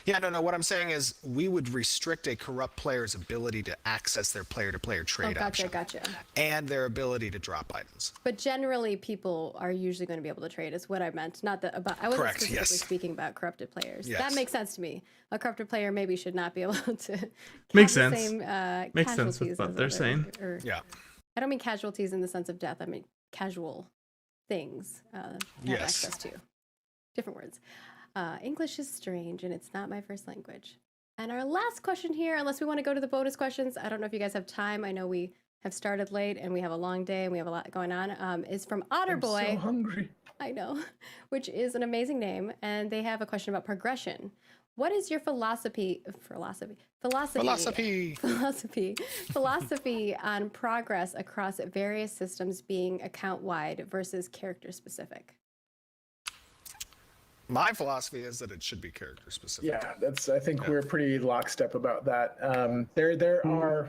Yeah, no. What I'm saying is we would restrict a corrupt player's ability to access their player-to-player trade option Gotcha. and their ability to drop items. But generally, people are usually going to be able to trade. Is what I meant. Not that about. I wasn't Correct, specifically yes. speaking about corrupted players. Yes. That makes sense to me. A corrupted player maybe should not be able to. Makes have the sense. Same, Makes sense with casualties what as they're other- saying. or- Yeah. I don't mean casualties in the sense of death. I mean casual things to have Yes. access to. Different words. English is strange, and it's not my first language. And our last question here, unless we want to go to the bonus questions, I don't know if you guys have time. I know we have started late, and we have a long day, and we have a lot going on. Is from Otterboy. I'm so hungry. I know, which is an amazing name, and they have a question about progression. What is your philosophy on progress across various systems being account-wide versus character-specific? My philosophy is that it should be character specific. Yeah, I think we're pretty lockstep about that. There are,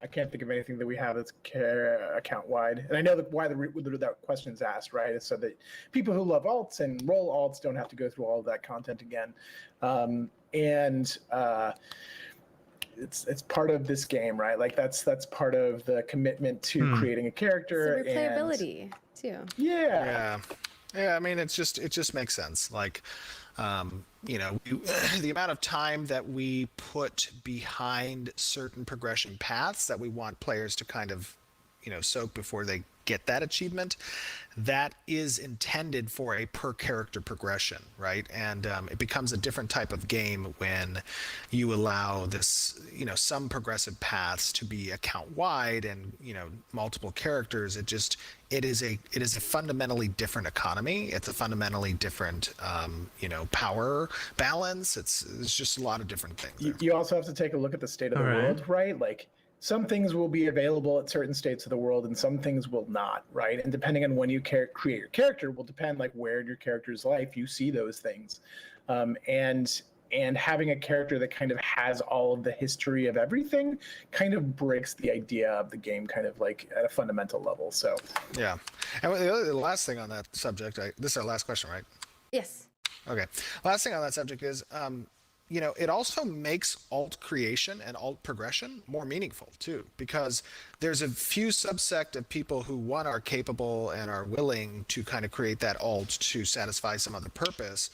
I can't think of anything that we have that's account wide. And I know why that question's asked, right? Is so that people who love alts and roll alts don't have to go through all of that content again. It's part of this game, right? Like that's part of the commitment to creating a character. Some replayability too. Yeah. Yeah, I mean, it just makes sense. Like, the amount of time that we put behind certain progression paths that we want players to kind of, soak before they get that achievement, that is intended for a per character progression, right? And it becomes a different type of game when you allow this, some progressive paths to be account wide and, multiple characters. It is a fundamentally different economy. It's a fundamentally different, power balance. It's just a lot of different things. You also have to take a look at the state of the world, right? Like some things will be available at certain states of the world and some things will not, right? And depending on when you create your character will depend like where in your character's life you see those things. And having a character that kind of has all of the history of everything kind of breaks the idea of the game kind of like at a fundamental level. So yeah. And the last thing on that subject, this is our last question, right? Yes. Okay. Last thing on that subject is, it also makes alt creation and alt progression more meaningful too, because there's a few subsect of people who, one, are capable and are willing to kind of create that alt to satisfy some other purpose.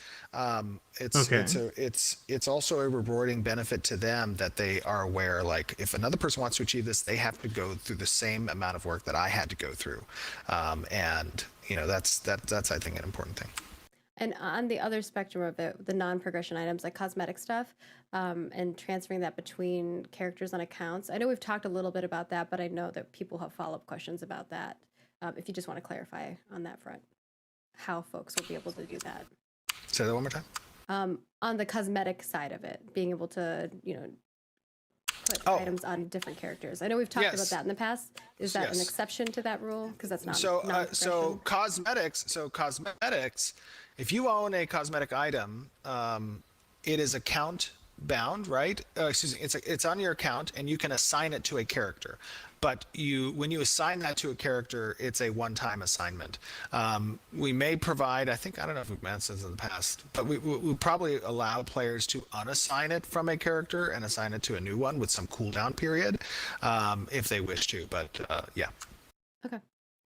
It's also a rewarding benefit to them that they are aware, like, if another person wants to achieve this, they have to go through the same amount of work that I had to go through. That's I think an important thing. And on the other spectrum of it, the non-progression items like cosmetic stuff and transferring that between characters and accounts. I know we've talked a little bit about that, but I know that people have follow-up questions about that. If you just want to clarify on that front. how folks will be able to do that. Say that one more time. On the cosmetic side of it, being able to, put items on different characters. I know we've talked about that in the past. Is that an exception to that rule? Because that's not So cosmetics. If you own a cosmetic item, it is account bound, right? Excuse me. It's on your account, and you can assign it to a character. But when you assign that to a character, it's a one-time assignment. We may provide, I don't know if we've mentioned this in the past, but we probably allow players to unassign it from a character and assign it to a new one with some cooldown period, if they wish to. But yeah. Okay,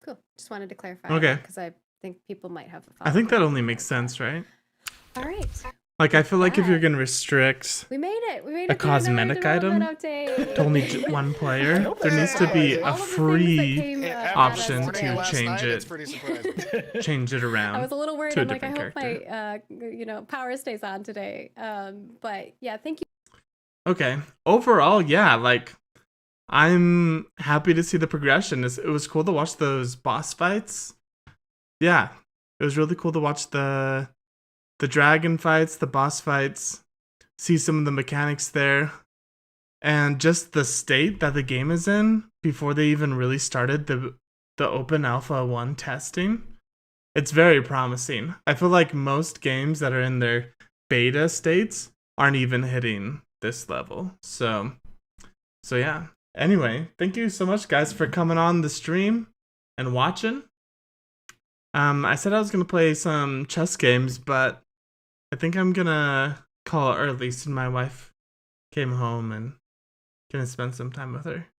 cool. Just wanted to clarify. Okay. Because I think people might have. I think that only makes sense, right? All right. Like, I feel like if you're gonna restrict We made it. We made a it through another cosmetic item update. to only one player, there needs to be a All of the things that free came, option at us to today. change It's it, pretty surprising. change it around. I was a little worried. to a I'm like, I different hope character. my power stays on today. But yeah, thank you. Okay. Overall, yeah, like, I'm happy to see the progression. It was cool to watch those boss fights. Yeah, it was really cool to watch the dragon fights, the boss fights, see some of the mechanics there, and just the state that the game is in before they even really started the open alpha 1 testing. It's very promising. I feel like most games that are in their beta states aren't even hitting this level. So yeah. Anyway, thank you so much, guys, for coming on the stream and watching. I said I was gonna play some chess games, but I think I'm gonna call it early since my wife came home and gonna spend some time with her.